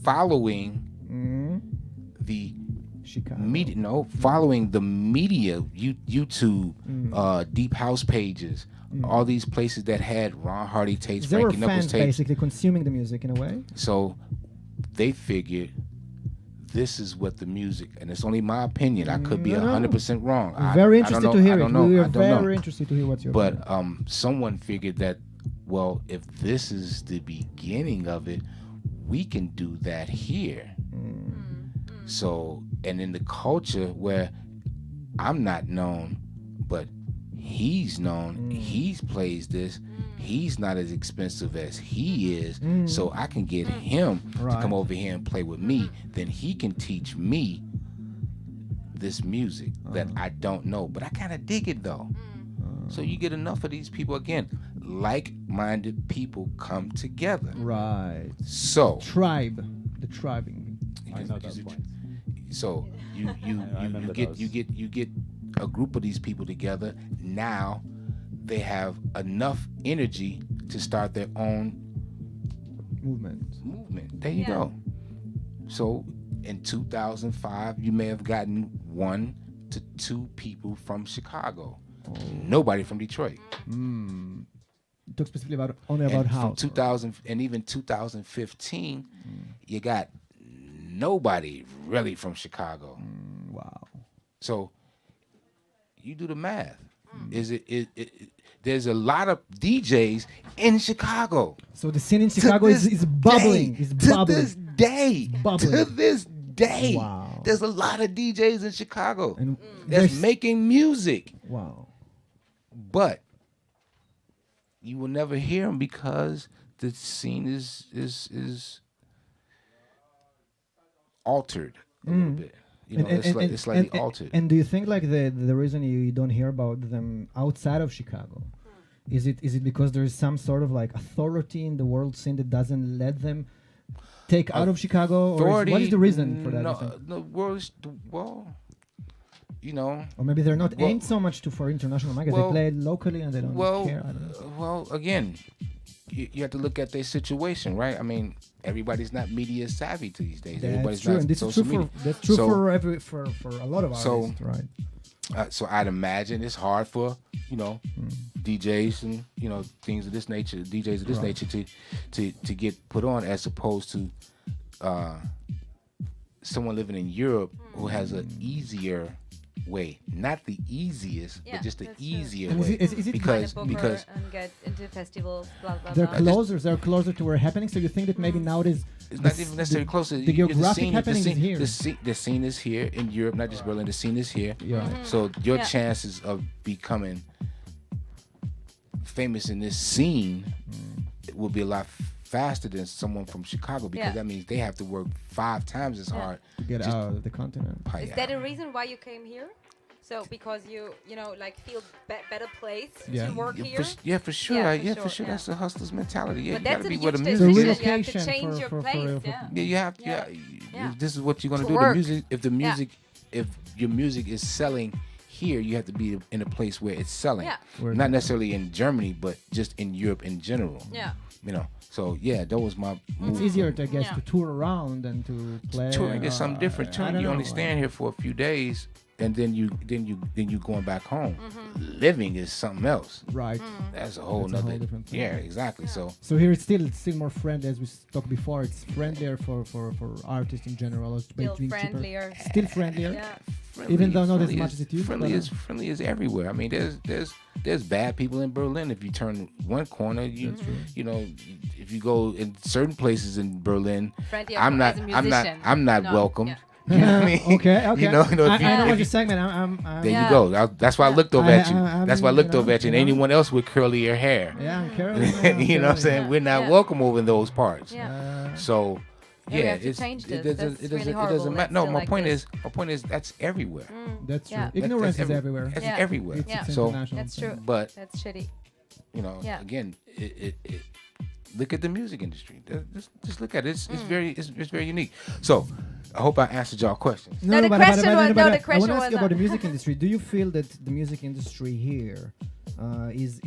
Speaker 3: following the
Speaker 1: Chicago.
Speaker 3: media. Following the media, YouTube, deep house pages, all these places that had Ron Hardy tapes,
Speaker 1: They were
Speaker 3: Frankie Knuckles
Speaker 1: fans
Speaker 3: tapes.
Speaker 1: basically consuming the music in a way.
Speaker 3: So they figured this is what the music, and it's only my opinion. I could be 100% wrong.
Speaker 1: Very
Speaker 3: I
Speaker 1: interested
Speaker 3: don't
Speaker 1: to
Speaker 3: know.
Speaker 1: hear
Speaker 3: I
Speaker 1: it.
Speaker 3: don't know.
Speaker 1: We
Speaker 3: I
Speaker 1: are
Speaker 3: don't know.
Speaker 1: very interested to hear what's your
Speaker 3: But
Speaker 1: opinion.
Speaker 3: someone figured that, well, if this is the beginning of it, we can do that here. So, and in the culture where I'm not known, but he's known, he plays this, he's not as expensive as he is, so I can get him to come over here and play with me, then he can teach me this music that I don't know, but I kind of dig it though. So you get enough of these people, again, like-minded people come together.
Speaker 1: Right.
Speaker 3: So
Speaker 1: The tribing.
Speaker 2: I know those points.
Speaker 3: so you
Speaker 2: remember
Speaker 3: get
Speaker 2: those.
Speaker 3: you get a group of these people together. Now they have enough energy to start their own movement. There you go. So in 2005, you may have gotten 1 to 2 people from Chicago. Nobody from Detroit.
Speaker 1: Talk specifically about only about
Speaker 3: And
Speaker 1: house.
Speaker 3: from 2000 and even 2015, you got nobody really from Chicago.
Speaker 1: Wow.
Speaker 3: So you do the math. There's a lot of DJs in Chicago.
Speaker 1: So the scene in Chicago is bubbling. It's bubbling.
Speaker 3: To this day.
Speaker 1: Bubbling.
Speaker 3: To this day.
Speaker 1: Wow.
Speaker 3: There's a lot of DJs in Chicago
Speaker 1: And
Speaker 3: that's
Speaker 1: there's-
Speaker 3: making music.
Speaker 1: Wow.
Speaker 3: But you will never hear them because the scene is altered a little bit. You know, it's slightly altered.
Speaker 1: And do you think like the reason you don't hear about them outside of Chicago is it because there is some sort of like authority in the world scene that doesn't let them take out of Chicago, or what is the reason for that? you think?
Speaker 3: No, well, you know.
Speaker 1: Or maybe they're not
Speaker 3: Well-
Speaker 1: aimed so much for international markets.
Speaker 3: well-
Speaker 1: they play locally and they don't care. I don't know.
Speaker 3: Well, again, you have to look at their situation, right? I mean, everybody's not media savvy these days.
Speaker 1: That's
Speaker 3: Everybody's
Speaker 1: true,
Speaker 3: not
Speaker 1: and this is
Speaker 3: social
Speaker 1: true
Speaker 3: media.
Speaker 1: that's true
Speaker 3: So-
Speaker 1: for a lot of
Speaker 3: so-
Speaker 1: artists, right?
Speaker 3: So I'd imagine it's hard for DJs and things of this nature, DJs of this nature to get put on, as opposed to someone living in Europe who has an easier way, not the easiest,
Speaker 5: Yeah,
Speaker 3: but just the
Speaker 5: that's true.
Speaker 3: easier
Speaker 1: And
Speaker 3: way.
Speaker 1: is it
Speaker 3: because
Speaker 5: Find a booker
Speaker 3: because
Speaker 5: and get into festivals, blah blah
Speaker 1: They're
Speaker 5: blah.
Speaker 1: closer to where happening. So you think that maybe nowadays
Speaker 3: it's not even necessarily closer.
Speaker 1: the geographic happening is here.
Speaker 3: The scene is here in Europe, not just Berlin. The scene is here.
Speaker 1: Yeah.
Speaker 3: So your
Speaker 5: Yeah.
Speaker 3: chances of becoming famous in this scene will be a lot faster than someone from Chicago, because
Speaker 5: Yeah.
Speaker 3: that means they have to work 5 times as hard
Speaker 1: to get
Speaker 3: just
Speaker 1: out of the continent.
Speaker 3: pie
Speaker 5: Is
Speaker 3: out.
Speaker 5: that a reason why you came here? So because you like feel better place
Speaker 1: Yeah.
Speaker 5: to work
Speaker 3: Yeah,
Speaker 5: here?
Speaker 3: for sure.
Speaker 5: Yeah, for
Speaker 3: For sure.
Speaker 5: sure, yeah.
Speaker 3: That's the hustler's mentality. Yeah,
Speaker 5: But
Speaker 3: you
Speaker 5: that's
Speaker 3: gotta
Speaker 5: a
Speaker 3: be where the
Speaker 5: huge
Speaker 3: music
Speaker 5: decision.
Speaker 3: is.
Speaker 5: You have to
Speaker 1: Relocation
Speaker 5: change
Speaker 1: for-
Speaker 5: your
Speaker 1: for-
Speaker 5: place.
Speaker 1: for-
Speaker 5: Yeah.
Speaker 3: Yeah, you have.
Speaker 5: Yeah.
Speaker 3: Yeah. This is what you're gonna
Speaker 5: To
Speaker 3: do.
Speaker 5: work.
Speaker 3: The music. If the music if your music is selling here, you have to be in a place where it's selling.
Speaker 4: Yeah.
Speaker 3: Not necessarily in Germany, but just in Europe in general.
Speaker 4: Yeah.
Speaker 3: You know. So yeah, that was my move.
Speaker 1: It's easier, I guess,
Speaker 4: Yeah.
Speaker 1: to tour around than to play.
Speaker 3: Touring is something different.
Speaker 1: I
Speaker 3: Touring,
Speaker 1: don't
Speaker 3: you only
Speaker 1: know.
Speaker 3: stand here for a few days, and then you going back home. Living is something else.
Speaker 1: Right.
Speaker 3: That's a whole
Speaker 1: That's a whole
Speaker 3: nother.
Speaker 1: different thing.
Speaker 3: Yeah, exactly. So
Speaker 1: So here it's still more friendly, as we talked before. It's friendlier for artists in general. It's
Speaker 4: Still
Speaker 1: being cheaper.
Speaker 4: friendlier.
Speaker 1: Still friendlier.
Speaker 4: Yeah.
Speaker 1: Even though not as
Speaker 3: friendly
Speaker 1: much as it used to,
Speaker 3: friendly
Speaker 1: but,
Speaker 3: is friendly is everywhere. I mean, there's bad people in Berlin. If you turn one corner, you know, if you go in certain places in Berlin,
Speaker 4: Friendlier
Speaker 3: I'm
Speaker 4: as
Speaker 3: not
Speaker 4: a
Speaker 3: I'm not
Speaker 4: musician.
Speaker 3: I'm not
Speaker 4: No,
Speaker 3: welcomed.
Speaker 4: yeah.
Speaker 3: You know what I mean?
Speaker 1: Okay.
Speaker 3: You know,
Speaker 1: I,
Speaker 3: if
Speaker 1: I know
Speaker 3: if
Speaker 1: what
Speaker 3: you-
Speaker 1: you're saying, man. I'm
Speaker 3: there
Speaker 1: yeah.
Speaker 3: you go. That's why I looked over at you. That's why I looked over at you. And
Speaker 1: you know.
Speaker 3: anyone else with curlier hair,
Speaker 1: Yeah, I'm Carolyn.
Speaker 3: you know what I'm saying?
Speaker 4: Yeah.
Speaker 3: We're not
Speaker 4: Yeah.
Speaker 3: welcome over in those parts.
Speaker 4: Yeah.
Speaker 3: So,
Speaker 4: Yeah, we
Speaker 3: yeah,
Speaker 4: have to change this.
Speaker 3: it
Speaker 4: That's
Speaker 3: doesn't,
Speaker 4: really
Speaker 3: it
Speaker 4: horrible.
Speaker 3: doesn't
Speaker 4: That's
Speaker 3: matter. No,
Speaker 4: still
Speaker 3: my
Speaker 4: like
Speaker 3: point
Speaker 4: this.
Speaker 3: is that's everywhere.
Speaker 1: That's true.
Speaker 4: Yeah.
Speaker 1: Ignorance
Speaker 3: That's
Speaker 1: is everywhere.
Speaker 3: That's
Speaker 4: Yeah.
Speaker 3: everywhere.
Speaker 1: It's,
Speaker 4: Yeah.
Speaker 1: it's
Speaker 3: So-
Speaker 1: international.
Speaker 4: That's true.
Speaker 3: But
Speaker 4: That's shitty.
Speaker 3: you know,
Speaker 4: Yeah.
Speaker 3: again, it look at the music industry. Just look at it. It's very unique. So, I hope I answered y'all questions.
Speaker 4: No, the question was- no, the
Speaker 1: I
Speaker 4: question
Speaker 1: want to
Speaker 4: was
Speaker 1: ask you about
Speaker 4: not-
Speaker 1: the music industry. Do you feel that the music industry here is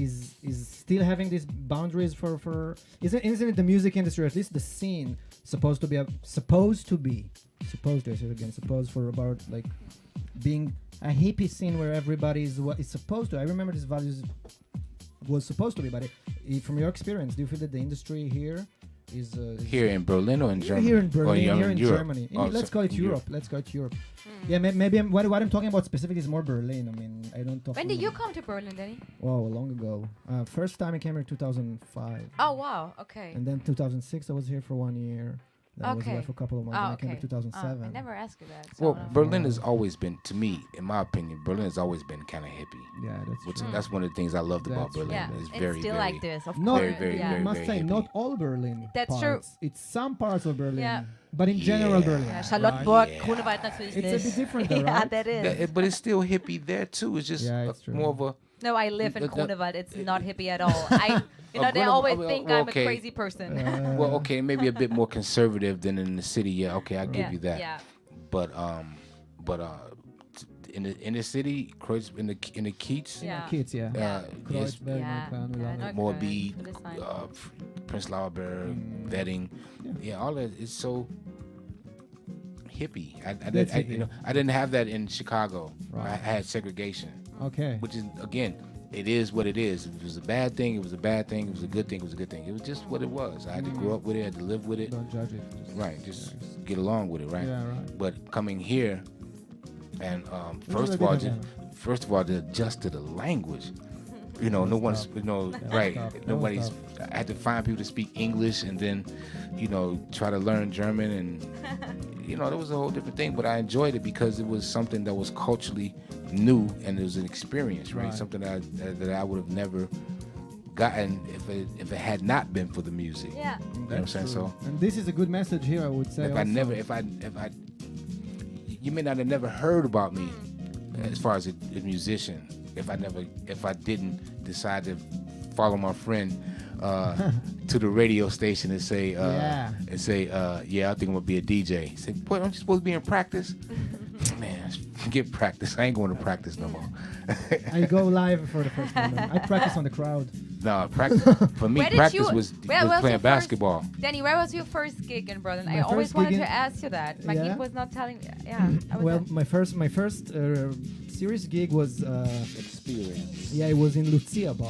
Speaker 1: still having these boundaries for isn't it the music industry, or at least the scene, supposed to be for about like being a hippie scene where everybody is what is supposed to. I remember these values was supposed to be, but from your experience, do you feel that the industry here is
Speaker 3: Here in Berlin or in Germany?
Speaker 1: here in
Speaker 3: Or
Speaker 1: Berlin, here in
Speaker 3: Europe?
Speaker 1: Germany?
Speaker 3: Oh,
Speaker 1: Let's
Speaker 3: so-
Speaker 1: call it
Speaker 3: in
Speaker 1: Europe. Let's call it Europe. Yeah, maybe what I'm talking about specifically is more Berlin. I mean, I don't talk.
Speaker 4: When did you come to Berlin, Danny?
Speaker 1: Oh, long ago. First time I came here in 2005,
Speaker 4: Oh, wow. Okay.
Speaker 1: and then 2006 I was here for 1 year. Then I was
Speaker 4: Okay.
Speaker 1: away for a couple of months.
Speaker 4: Oh,
Speaker 1: and I came
Speaker 4: okay.
Speaker 1: in 2007.
Speaker 4: I never asked you that. So
Speaker 3: Well,
Speaker 4: I don't know.
Speaker 3: Berlin has always been, to me, in my opinion, Berlin has always been kind of hippie.
Speaker 1: Yeah, that's
Speaker 3: Which
Speaker 1: true.
Speaker 3: that's one of the things I loved about
Speaker 1: That's true.
Speaker 3: Berlin.
Speaker 4: Yeah,
Speaker 3: It's
Speaker 4: it's
Speaker 3: very,
Speaker 4: still
Speaker 3: very,
Speaker 4: like this, of
Speaker 1: Not,
Speaker 3: very,
Speaker 4: course.
Speaker 3: very,
Speaker 4: yeah.
Speaker 3: very,
Speaker 1: I must
Speaker 3: very
Speaker 1: say,
Speaker 3: hippie.
Speaker 1: not all Berlin.
Speaker 4: That's true.
Speaker 1: parts. It's some parts of Berlin,
Speaker 4: Yeah.
Speaker 1: but in general,
Speaker 3: Yeah.
Speaker 1: Berlin.
Speaker 4: Yeah,
Speaker 1: right?
Speaker 4: Charlottenburg,
Speaker 3: Yeah.
Speaker 4: Grunewald natürlich
Speaker 1: It's a
Speaker 4: nicht.
Speaker 1: bit different, though,
Speaker 4: Yeah,
Speaker 1: right?
Speaker 4: that is.
Speaker 3: But it's still hippie there too. It's just
Speaker 1: Yeah, it's true.
Speaker 3: more of a.
Speaker 4: No, I live in
Speaker 3: The- the-
Speaker 4: Grunewald. It's not hippie at all. You know, they
Speaker 3: Grunewald-
Speaker 4: always
Speaker 3: well,
Speaker 4: think
Speaker 3: well,
Speaker 4: I'm a
Speaker 3: okay.
Speaker 4: crazy person.
Speaker 3: Well, okay, maybe a bit more conservative than in the city. Yeah, okay, I give
Speaker 4: yeah,
Speaker 3: you that.
Speaker 4: yeah.
Speaker 3: But in the city, in the Keats,
Speaker 4: Yeah.
Speaker 1: Kids, yeah.
Speaker 3: yes,
Speaker 1: Kreuzberg,
Speaker 4: Yeah.
Speaker 1: Neukölln, we
Speaker 4: Yeah,
Speaker 1: love it.
Speaker 3: more
Speaker 4: Okay,
Speaker 3: beat,
Speaker 4: this side.
Speaker 3: Prince Lauerberg, Vetting, yeah, all that is so hippie.
Speaker 1: That's
Speaker 3: I
Speaker 1: hippie.
Speaker 3: I didn't have that in Chicago.
Speaker 1: Right.
Speaker 3: I had segregation,
Speaker 1: Okay.
Speaker 3: which is again, it is what it is. If it was a bad thing, it was a bad thing. If it was a good thing, it was a good thing. It was just what it was. I had to grow up with it. I had to live with it.
Speaker 1: Don't judge it. Just
Speaker 3: Right, just get along with it, right?
Speaker 1: Yeah, right.
Speaker 3: But coming here, and
Speaker 1: It's
Speaker 3: first
Speaker 1: a
Speaker 3: of all,
Speaker 1: bit
Speaker 3: to adjust to the language. You know, no one's, right?
Speaker 1: tough. That was
Speaker 3: Nobody's. I had to find people to speak English, and then, try to learn German, and that was a whole different thing. But I enjoyed it because it was something that was culturally new, and it was an experience, right?
Speaker 1: Right.
Speaker 3: Something that I would have never gotten if it had not been for the music.
Speaker 4: Yeah.
Speaker 3: You know what I'm saying? So.
Speaker 1: And this is a good message here, I would say.
Speaker 3: If I you may not have never heard about me as far as a musician if I didn't decide to follow my friend to the radio station and say I think I'm gonna be a DJ. Say, boy, aren't you supposed to be in practice? Man, get practice. I ain't going to practice no more.
Speaker 1: I go live for the first time. I practice on the crowd.
Speaker 3: No, practice for me.
Speaker 4: Where did
Speaker 3: Practice
Speaker 4: you-
Speaker 3: was
Speaker 4: where was your
Speaker 3: playing
Speaker 4: first-
Speaker 3: basketball.
Speaker 4: Danny, where was your first gig in Berlin? I
Speaker 1: My
Speaker 4: always
Speaker 1: first
Speaker 4: wanted
Speaker 1: gig
Speaker 4: to
Speaker 1: in-
Speaker 4: ask you that. My
Speaker 1: Yeah?
Speaker 4: gig was not telling me. Yeah. I was
Speaker 1: Well,
Speaker 4: not-
Speaker 1: my first serious gig was
Speaker 3: Experience.
Speaker 1: it was in Lucia Bar.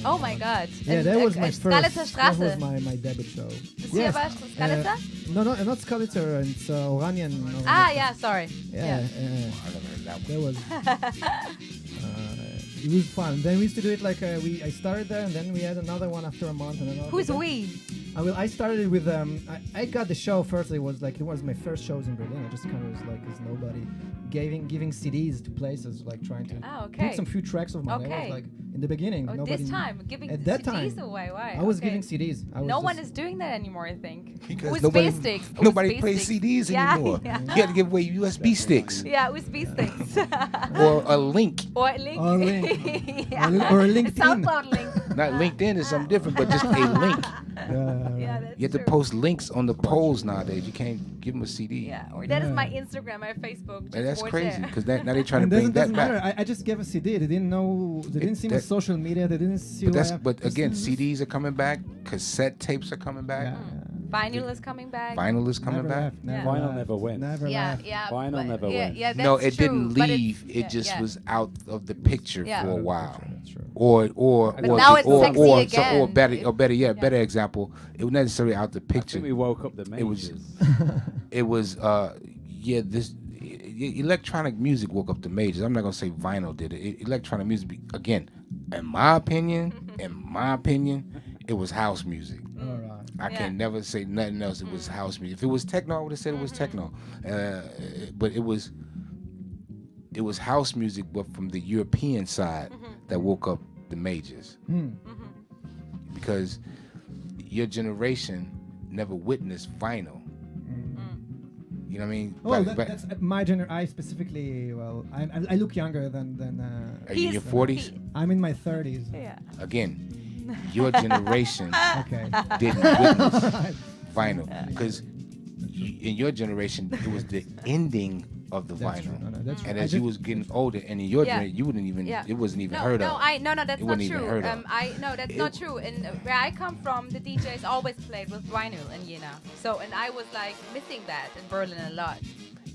Speaker 4: oh my God.
Speaker 1: Yeah,
Speaker 4: And,
Speaker 1: that was my
Speaker 4: Skalitzer
Speaker 1: first. That was
Speaker 4: Straße.
Speaker 1: my debut show.
Speaker 4: Lucia Bar, Skalitzer?
Speaker 1: No, not Skalitzer. It's Oranian.
Speaker 4: Yeah, sorry.
Speaker 1: Yeah,
Speaker 3: I never heard that one.
Speaker 1: that was. It was fun. Then we used to do it like I started there, and then we had another one after a month, and another.
Speaker 4: Who's
Speaker 1: then-
Speaker 4: we?
Speaker 1: I started it with I got the show first. It was my first shows in Berlin. I just kind of was like as nobody, giving CDs to places, like trying to
Speaker 4: Oh, okay.
Speaker 1: pick some few tracks of mine. I
Speaker 4: Okay.
Speaker 1: was like in the beginning.
Speaker 4: Oh,
Speaker 1: nobody
Speaker 4: this
Speaker 1: knew.
Speaker 4: time, giving
Speaker 1: At
Speaker 4: the
Speaker 1: that
Speaker 4: CDs
Speaker 1: time,
Speaker 4: away. Why?
Speaker 1: I was
Speaker 4: Okay.
Speaker 1: giving CDs. I was
Speaker 4: No one
Speaker 1: just-
Speaker 4: is doing that anymore, I think.
Speaker 3: Because
Speaker 4: USB sticks.
Speaker 3: nobody
Speaker 4: USB
Speaker 3: plays
Speaker 4: sticks.
Speaker 3: CDs
Speaker 4: Yeah,
Speaker 3: anymore.
Speaker 4: yeah.
Speaker 3: You had to give away USB sticks
Speaker 4: Yeah, USB sticks.
Speaker 3: or a link.
Speaker 4: or a link.
Speaker 1: Or a link.
Speaker 4: Yeah.
Speaker 1: Or a
Speaker 4: A
Speaker 1: LinkedIn.
Speaker 4: SoundCloud link.
Speaker 3: Not LinkedIn is something different, but just a link.
Speaker 4: Yeah, that's
Speaker 3: You have to
Speaker 4: true.
Speaker 3: post links on the polls nowadays. You can't give them a CD.
Speaker 4: Yeah, or that is my Instagram, my Facebook.
Speaker 3: And that's
Speaker 4: just
Speaker 3: crazy
Speaker 4: there.
Speaker 3: because now they're trying to
Speaker 1: And
Speaker 3: bring
Speaker 1: doesn't
Speaker 3: that
Speaker 1: matter.
Speaker 3: back.
Speaker 1: I just gave a CD. They didn't know. They didn't see my
Speaker 3: that-
Speaker 1: social media. They didn't see.
Speaker 3: But
Speaker 1: who I
Speaker 3: that's
Speaker 1: am.
Speaker 3: but again,
Speaker 1: This-
Speaker 3: CDs are coming back. Cassette tapes are coming back.
Speaker 4: Vinyl is coming back.
Speaker 3: Vinyl is coming
Speaker 1: Never
Speaker 3: back.
Speaker 1: left, never
Speaker 2: Vinyl
Speaker 1: left,
Speaker 2: never went.
Speaker 1: Never
Speaker 4: Yeah,
Speaker 1: left.
Speaker 4: yeah.
Speaker 2: Vinyl
Speaker 4: but-
Speaker 2: never
Speaker 4: yeah,
Speaker 2: went.
Speaker 4: Yeah, that's
Speaker 3: No, it
Speaker 4: true,
Speaker 3: didn't
Speaker 4: but it's-
Speaker 3: leave. It
Speaker 4: yeah,
Speaker 3: just
Speaker 4: yeah.
Speaker 3: was out of the picture
Speaker 4: Yeah.
Speaker 3: for a
Speaker 1: That's
Speaker 3: while.
Speaker 1: true, that's true.
Speaker 3: Or
Speaker 4: But now it's sexy
Speaker 3: or
Speaker 4: again.
Speaker 3: better
Speaker 4: Yeah.
Speaker 3: better example. It was necessarily out the
Speaker 2: I
Speaker 3: picture.
Speaker 2: think we woke up the
Speaker 3: It was-
Speaker 2: majors.
Speaker 3: This electronic music woke up the majors. I'm not gonna say vinyl did it. Electronic music again, in my opinion, it was house music.
Speaker 1: All right.
Speaker 3: I
Speaker 4: Yeah.
Speaker 3: can never say nothing else. It was house music. If it was techno, I would have said it was techno. But it was house music, but from the European side that woke up the majors. Because your generation never witnessed vinyl. You know what I mean?
Speaker 1: Well,
Speaker 3: But-
Speaker 1: that's my I specifically. Well, I look younger than.
Speaker 3: are you in your 40s?
Speaker 1: I'm in my 30s.
Speaker 4: Yeah.
Speaker 3: Again, your generation
Speaker 1: Okay.
Speaker 3: didn't witness vinyl because in your generation it was the ending of the
Speaker 1: That's
Speaker 3: vinyl.
Speaker 1: true. No, that's true.
Speaker 3: And
Speaker 1: I
Speaker 3: as you
Speaker 1: just-
Speaker 3: was getting older, and in your
Speaker 4: Yeah.
Speaker 3: generation, you wouldn't even.
Speaker 4: Yeah.
Speaker 3: It wasn't even
Speaker 4: No,
Speaker 3: heard
Speaker 4: no,
Speaker 3: of.
Speaker 4: that's
Speaker 3: It
Speaker 4: not
Speaker 3: wasn't even
Speaker 4: true.
Speaker 3: heard of.
Speaker 4: That's not true. And where I come from, the DJs always played with vinyl in Jena. So, and I was like missing that in Berlin a lot.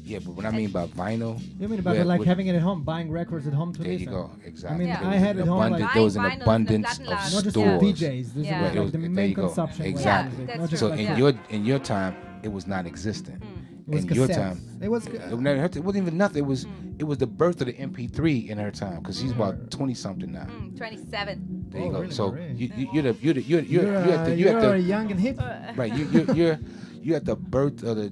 Speaker 3: Yeah, but what I mean by vinyl,
Speaker 1: You mean about
Speaker 3: where-
Speaker 1: like
Speaker 3: with-
Speaker 1: having it at home, buying records at home to
Speaker 3: there
Speaker 1: listen?
Speaker 3: you go, exactly.
Speaker 1: mean,
Speaker 4: Yeah.
Speaker 1: I had
Speaker 3: There
Speaker 1: at
Speaker 3: was
Speaker 1: home,
Speaker 3: an
Speaker 1: like-
Speaker 3: abundance- there was an
Speaker 4: Buying vinyl in the
Speaker 3: abundance of
Speaker 4: Plattenladen.
Speaker 1: Not just
Speaker 3: stores.
Speaker 1: for DJs. This
Speaker 4: Yeah.
Speaker 1: is
Speaker 3: It
Speaker 1: like
Speaker 3: was-
Speaker 1: the
Speaker 3: there
Speaker 1: main
Speaker 3: you go.
Speaker 1: consumption. was
Speaker 3: Exactly.
Speaker 1: music,
Speaker 4: That's
Speaker 1: not just
Speaker 3: So
Speaker 1: like
Speaker 3: in your time, it was non-existent.
Speaker 1: it was
Speaker 3: in your
Speaker 1: cassettes.
Speaker 3: time,
Speaker 1: It was.
Speaker 3: it wasn't even nothing. It was the birth of the MP3 in her time because she's about 20 something now.
Speaker 4: 27.
Speaker 3: There you
Speaker 1: Oh,
Speaker 3: go.
Speaker 1: really,
Speaker 3: So
Speaker 1: Marie?
Speaker 3: you're
Speaker 1: You're young and hip.
Speaker 3: right. You at the birth of the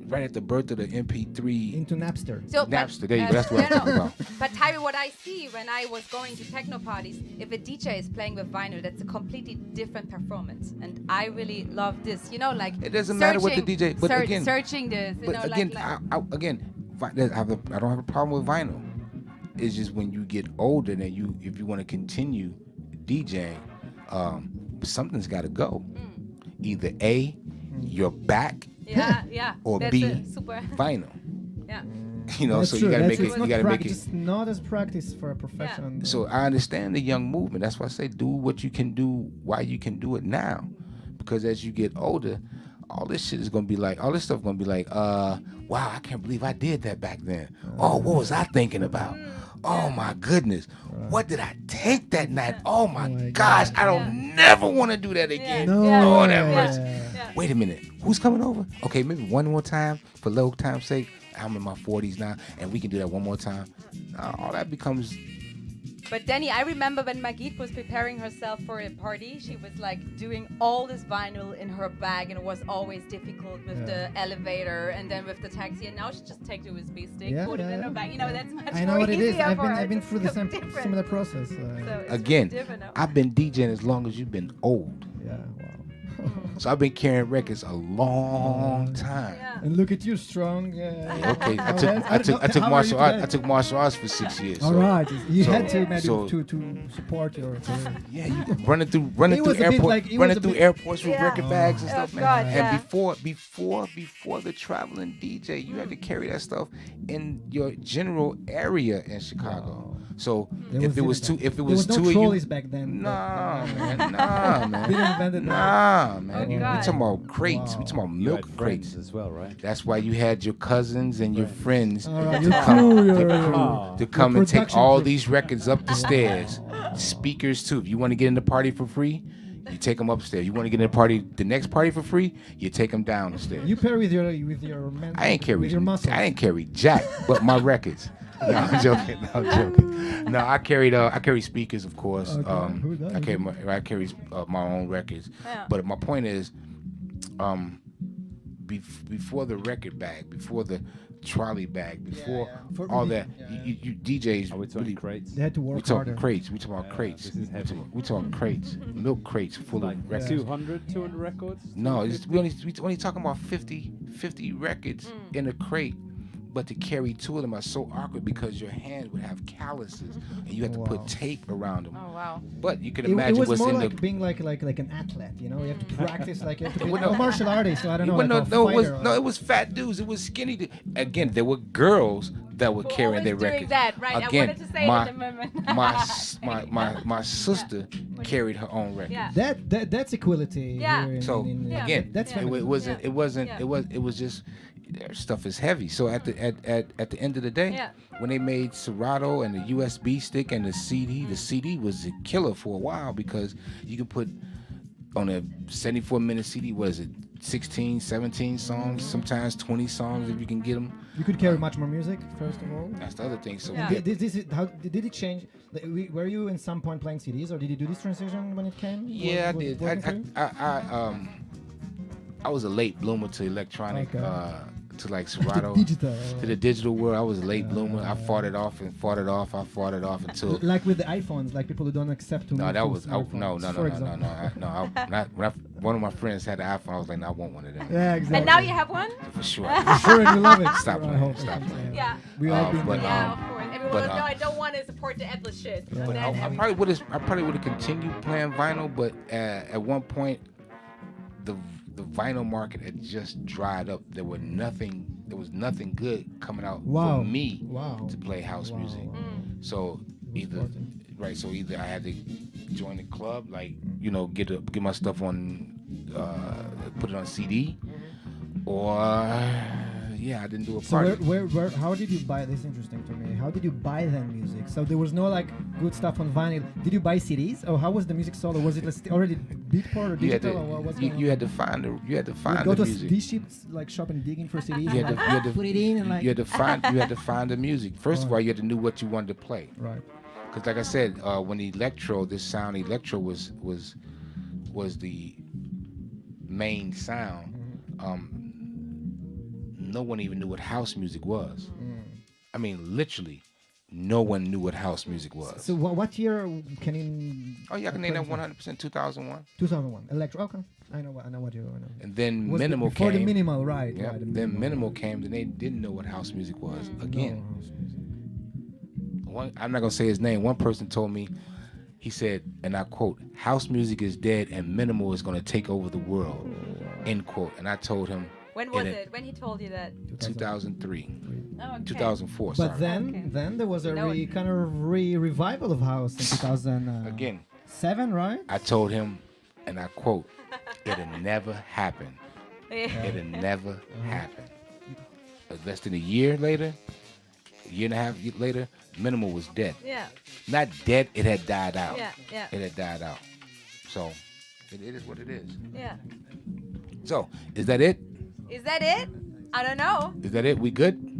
Speaker 3: right at the birth of the MP3
Speaker 1: Into Napster.
Speaker 4: So,
Speaker 3: Napster. There you go. That's what I'm talking about.
Speaker 4: But Tyree, what I see when I was going to techno parties, if a DJ is playing with vinyl, that's a completely different performance. And I really love this. You know, like
Speaker 3: It doesn't matter what the
Speaker 4: searching-
Speaker 3: DJ, but again,
Speaker 4: searching this. You
Speaker 3: but
Speaker 4: know,
Speaker 3: again,
Speaker 4: like
Speaker 3: I don't have a problem with vinyl. It's just when you get older, and if you want to continue DJing, something's got to go. Either A, you're back,
Speaker 4: yeah,
Speaker 3: or
Speaker 4: that's
Speaker 3: B,
Speaker 4: a super.
Speaker 3: vinyl.
Speaker 4: Yeah.
Speaker 3: You know,
Speaker 1: That's
Speaker 3: so
Speaker 1: true.
Speaker 3: you gotta
Speaker 1: That's-
Speaker 3: make
Speaker 1: it's
Speaker 3: it.
Speaker 1: not
Speaker 3: You gotta make it.
Speaker 1: It's not as practice for a profession.
Speaker 3: So I understand the young movement. That's why I say do what you can do while you can do it now, because as you get older, all this shit is gonna be like, all this stuff gonna be like, wow, I can't believe I did that back then. Oh, what was I thinking about? Oh my goodness, what did I take that night? Oh my gosh, I don't never want to do that again.
Speaker 1: No.
Speaker 3: Lord have
Speaker 1: way.
Speaker 3: mercy. Wait a minute, who's coming over? Okay, maybe one more time for low time's sake. I'm in my 40s now, and we can do that one more time. All that becomes.
Speaker 4: But Danny, I remember when Magid was preparing herself for a party, she was like doing all this vinyl in her bag, and it was always difficult with the elevator and then with the taxi. And now she just takes the USB stick,
Speaker 1: Yeah,
Speaker 4: put it
Speaker 1: yeah,
Speaker 4: in her
Speaker 1: yeah.
Speaker 4: bag. You know, that's much
Speaker 1: I know
Speaker 4: more
Speaker 1: what it is.
Speaker 4: easier for her.
Speaker 1: I've been
Speaker 4: It's
Speaker 1: through the same
Speaker 4: different.
Speaker 1: similar process.
Speaker 4: So it's
Speaker 3: Again,
Speaker 4: different now.
Speaker 3: I've been DJing as long as you've been old.
Speaker 1: Yeah. Wow.
Speaker 3: So I've been carrying records a long time.
Speaker 4: Yeah.
Speaker 1: And look at you, strong.
Speaker 3: Okay, I
Speaker 1: how
Speaker 3: took
Speaker 1: else-
Speaker 3: I took I
Speaker 1: how
Speaker 3: took
Speaker 1: are
Speaker 3: martial
Speaker 1: you
Speaker 3: art.
Speaker 1: today?
Speaker 3: I took martial arts for 6 years.
Speaker 1: All
Speaker 3: so,
Speaker 1: right, you
Speaker 3: so-
Speaker 1: had to maybe
Speaker 3: so-
Speaker 1: to support your career.
Speaker 3: Yeah, you running through
Speaker 1: It was a bit
Speaker 3: airport,
Speaker 1: like- it was
Speaker 3: running
Speaker 1: a
Speaker 3: through
Speaker 1: bit-
Speaker 3: airports with
Speaker 4: Yeah.
Speaker 3: record bags and
Speaker 4: Oh,
Speaker 3: stuff, man.
Speaker 4: God,
Speaker 3: And
Speaker 4: yeah.
Speaker 3: before the traveling DJ, you had to carry that stuff in your general area in Chicago. So if it was two
Speaker 1: there was no
Speaker 3: two of
Speaker 1: trolleys
Speaker 3: you,
Speaker 1: back then.
Speaker 3: nah, man, nah, man,
Speaker 1: Didn't invent it.
Speaker 3: nah, man.
Speaker 4: Oh,
Speaker 3: We
Speaker 4: God.
Speaker 3: talking about crates. We
Speaker 1: Wow.
Speaker 3: talking about
Speaker 2: You
Speaker 3: milk
Speaker 2: had
Speaker 3: crates.
Speaker 2: friends as well, right?
Speaker 3: That's why you had your cousins and your friends
Speaker 1: All right,
Speaker 3: to
Speaker 1: your
Speaker 3: come,
Speaker 1: crew, your-
Speaker 3: to come and take
Speaker 1: production
Speaker 3: all
Speaker 1: crew.
Speaker 3: these records up the stairs. Speakers too. If you want to get in the party for free, you take them upstairs. You want to get in the next party for free, you take them down the stairs.
Speaker 1: You pair with your men.
Speaker 3: I ain't carry
Speaker 1: with your muscles.
Speaker 3: I ain't carry jack, but my records. No, I'm joking. No, I'm joking. No, I carry speakers, of course.
Speaker 1: Okay. Who doesn't?
Speaker 3: I carry my own records.
Speaker 4: Yeah.
Speaker 3: But my point is, before the record bag, before the trolley bag, before
Speaker 1: For
Speaker 3: all
Speaker 1: really-
Speaker 3: that, you DJs
Speaker 2: Are we talking
Speaker 3: really.
Speaker 2: crates?
Speaker 1: They had to
Speaker 3: We
Speaker 1: work
Speaker 3: talking
Speaker 1: harder.
Speaker 3: crates. We talking about crates.
Speaker 2: this is heavy.
Speaker 3: We talking crates. Milk crates full
Speaker 2: Like
Speaker 3: of records.
Speaker 2: 200 records?
Speaker 3: No, we only talking about 50 records in a crate but to carry two of them are so awkward because your hand would have calluses and you have to
Speaker 1: Wow.
Speaker 3: put tape around them.
Speaker 4: Oh wow.
Speaker 3: But you can
Speaker 1: It
Speaker 3: imagine
Speaker 1: was
Speaker 3: what's
Speaker 1: more
Speaker 3: in
Speaker 1: like
Speaker 3: the.
Speaker 1: being like an athlete, you know. You have to practice like you have to be
Speaker 3: Well, no.
Speaker 1: a martial artist. So I don't know.
Speaker 3: Well,
Speaker 1: Like
Speaker 3: no,
Speaker 1: a
Speaker 3: it was
Speaker 1: fighter or-
Speaker 3: it was fat dudes. It was skinny. Again, there were girls that were carrying their
Speaker 4: doing
Speaker 3: records.
Speaker 4: that, right?
Speaker 3: Again,
Speaker 4: I wanted to say
Speaker 3: my,
Speaker 4: it at the moment.
Speaker 3: my sister carried her own record.
Speaker 4: Yeah.
Speaker 1: That's equality.
Speaker 4: Yeah.
Speaker 1: Here in,
Speaker 3: So
Speaker 4: Yeah.
Speaker 3: again,
Speaker 1: that's
Speaker 3: it,
Speaker 1: feminism.
Speaker 3: wasn't.
Speaker 4: Yeah.
Speaker 3: It wasn't.
Speaker 4: Yeah.
Speaker 3: It was just stuff is heavy. So at the at the end of the day,
Speaker 4: Yeah.
Speaker 3: when they made Serato and the USB stick and the CD was a killer for a while because you can put on a 74-minute CD. What is it? 16, 17 songs, sometimes 20 songs if you can get them.
Speaker 1: You could carry much more music, first of all.
Speaker 3: That's the other thing. So
Speaker 4: Yeah.
Speaker 1: Did it change? Were you in some point playing CDs, or did you do this transition when it came?
Speaker 3: yeah, I
Speaker 1: Was it
Speaker 3: did.
Speaker 1: working for you?
Speaker 3: I was a late bloomer to electronic,
Speaker 1: Okay.
Speaker 3: to like Serato,
Speaker 1: Digital.
Speaker 3: to the digital world. I was a late bloomer. I fought it off until.
Speaker 1: Like with the iPhones, like people who don't accept to
Speaker 3: No,
Speaker 1: move
Speaker 3: that
Speaker 1: to
Speaker 3: was
Speaker 1: smartphones, for example.
Speaker 3: One of my friends had an iPhone. I was like, no, I want one of them
Speaker 1: Yeah, exactly.
Speaker 4: And now you have one?
Speaker 3: for sure.
Speaker 1: Sure, and you love it.
Speaker 3: Stop
Speaker 1: I
Speaker 3: playing,
Speaker 1: hope
Speaker 3: stop
Speaker 1: so.
Speaker 3: playing.
Speaker 4: Yeah.
Speaker 1: We all been
Speaker 3: but,
Speaker 1: there.
Speaker 4: Yeah, of course. Everyone,
Speaker 3: but,
Speaker 4: no, I don't want to support the Atlas shit.
Speaker 1: Yeah.
Speaker 3: But
Speaker 1: Yeah.
Speaker 3: I probably would have continued playing vinyl, but at one point, the vinyl market had just dried up. There was nothing good coming out
Speaker 1: Wow.
Speaker 3: for me
Speaker 1: Wow.
Speaker 3: to play house
Speaker 1: Wow.
Speaker 3: music.
Speaker 4: Mm.
Speaker 3: So either I had to join the club, like get my stuff on, put it on CD, or I didn't do a
Speaker 1: So
Speaker 3: party.
Speaker 1: where how did you buy this? Interesting to me. How did you buy then music? So there was no like good stuff on vinyl. Did you buy CDs, or how was the music sold? Or was it already Beatport or
Speaker 3: You had
Speaker 1: digital, or what was
Speaker 3: to, you had to find the
Speaker 1: go to a
Speaker 3: music.
Speaker 1: CD ships like shop and digging for CDs.
Speaker 3: You
Speaker 1: and,
Speaker 3: had to,
Speaker 1: like,
Speaker 3: you had to,
Speaker 1: put it in and like
Speaker 3: you had to find the music. First of all, you had to know what you wanted to play.
Speaker 1: right.
Speaker 3: Because like I said, when this sound electro was the main sound, no one even knew what house music was. I mean, literally, no one knew what house music was.
Speaker 1: So what year can you?
Speaker 3: Oh yeah, I can name that 100%. 2001.
Speaker 1: 2001. Electro. Okay. I know what you know.
Speaker 3: And then
Speaker 1: Was
Speaker 3: minimal
Speaker 1: before
Speaker 3: came.
Speaker 1: the minimal, right?
Speaker 3: Yeah.
Speaker 1: Right, the
Speaker 3: Then minimal came, and they didn't know what house music was. Again,
Speaker 1: No, house music.
Speaker 3: I'm not gonna say his name. One person told me, he said, and I quote, "House music is dead, and minimal is gonna take over the world." End quote. And I told him,
Speaker 4: When was it? When he told you that?
Speaker 3: 2003,
Speaker 4: Oh, okay.
Speaker 3: 2004.
Speaker 1: But
Speaker 3: Sorry.
Speaker 1: then there was a
Speaker 4: No,
Speaker 1: kind of revival of house in 2007,
Speaker 3: Again,
Speaker 1: right?
Speaker 3: I told him, and I quote, "It'll never happen. It'll never happen." Less than a year later, a year and a half later, minimal was dead.
Speaker 4: Yeah.
Speaker 3: Not dead, it had died out.
Speaker 4: Yeah. Yeah.
Speaker 3: It had died out. So, it is what it is.
Speaker 4: Yeah.
Speaker 3: So, is that it?
Speaker 4: Is that it? I don't know.
Speaker 3: Is that it? We good?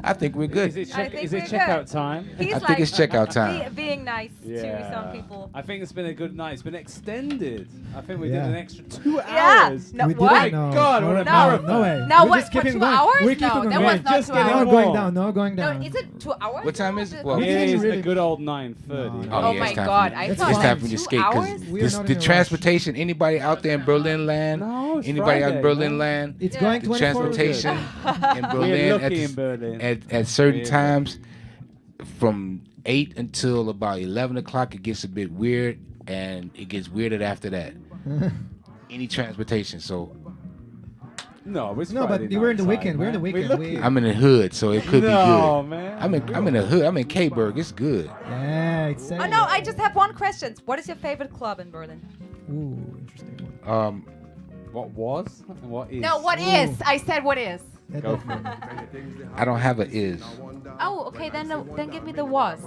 Speaker 3: I think we're good.
Speaker 2: Is it,
Speaker 4: I think
Speaker 2: is it
Speaker 4: we're
Speaker 2: checkout
Speaker 4: good.
Speaker 2: time?
Speaker 4: He's
Speaker 3: I
Speaker 4: like
Speaker 3: think it's checkout time.
Speaker 4: being nice to some people.
Speaker 2: I think it's been a good night. It's been extended. I think we
Speaker 1: Yeah.
Speaker 2: did an extra 2
Speaker 4: Yeah.
Speaker 2: hours.
Speaker 4: No,
Speaker 1: We
Speaker 4: what?
Speaker 1: didn't know.
Speaker 2: God, what a
Speaker 1: no,
Speaker 2: marathon.
Speaker 1: no way.
Speaker 4: No,
Speaker 1: We're
Speaker 4: what,
Speaker 1: just
Speaker 4: for
Speaker 1: keeping
Speaker 4: 2
Speaker 1: going.
Speaker 4: hours?
Speaker 1: We're keeping
Speaker 4: No,
Speaker 1: going.
Speaker 4: that
Speaker 2: Yeah,
Speaker 4: was not
Speaker 2: just
Speaker 4: 2
Speaker 2: getting
Speaker 1: No
Speaker 4: hours.
Speaker 2: warm.
Speaker 1: going down. No going
Speaker 4: No,
Speaker 1: down.
Speaker 4: is it 2 hours?
Speaker 3: What time is it? Well,
Speaker 1: We
Speaker 2: It
Speaker 1: didn't
Speaker 2: is
Speaker 1: really-
Speaker 2: a good old 9:30.
Speaker 1: No.
Speaker 3: Oh,
Speaker 4: Oh
Speaker 3: yeah,
Speaker 4: my
Speaker 3: it's time
Speaker 4: God,
Speaker 3: for
Speaker 4: I
Speaker 3: you.
Speaker 1: It's
Speaker 4: thought
Speaker 3: It's
Speaker 1: fine.
Speaker 3: time for you to
Speaker 4: 2
Speaker 3: skate
Speaker 4: hours?
Speaker 1: We are
Speaker 3: because
Speaker 1: not
Speaker 3: the
Speaker 1: in a rush.
Speaker 3: transportation, anybody out there in Berlin land,
Speaker 2: No, it's
Speaker 3: anybody out in
Speaker 2: Friday,
Speaker 3: Berlin
Speaker 2: man.
Speaker 3: land,
Speaker 1: It's
Speaker 4: Yeah.
Speaker 1: going
Speaker 3: the
Speaker 1: 24.
Speaker 3: transportation in
Speaker 2: We're
Speaker 3: Berlin
Speaker 2: lucky in Berlin.
Speaker 3: at certain
Speaker 2: We're
Speaker 3: times from 8 until about 11 o'clock, it gets a bit weird, and it gets weirder after that. Any transportation. So
Speaker 2: No, it's
Speaker 1: No,
Speaker 2: Friday
Speaker 1: but we're in the
Speaker 2: night
Speaker 1: weekend.
Speaker 2: time,
Speaker 1: We're in the
Speaker 2: man.
Speaker 1: weekend.
Speaker 2: lucky.
Speaker 3: I'm in the hood, so it could be
Speaker 2: No,
Speaker 3: good.
Speaker 2: man.
Speaker 3: I'm in the hood. I'm in K-Burg. It's good.
Speaker 1: Yeah, it's.
Speaker 4: Oh no, I just have one question. What is your favorite club in Berlin?
Speaker 1: Ooh, interesting one.
Speaker 2: What was and what is?
Speaker 4: No, what
Speaker 1: Ooh.
Speaker 4: is? I said what is.
Speaker 1: That
Speaker 2: Go
Speaker 1: definitely-
Speaker 3: I don't have a is.
Speaker 4: Oh, okay, then give me the was.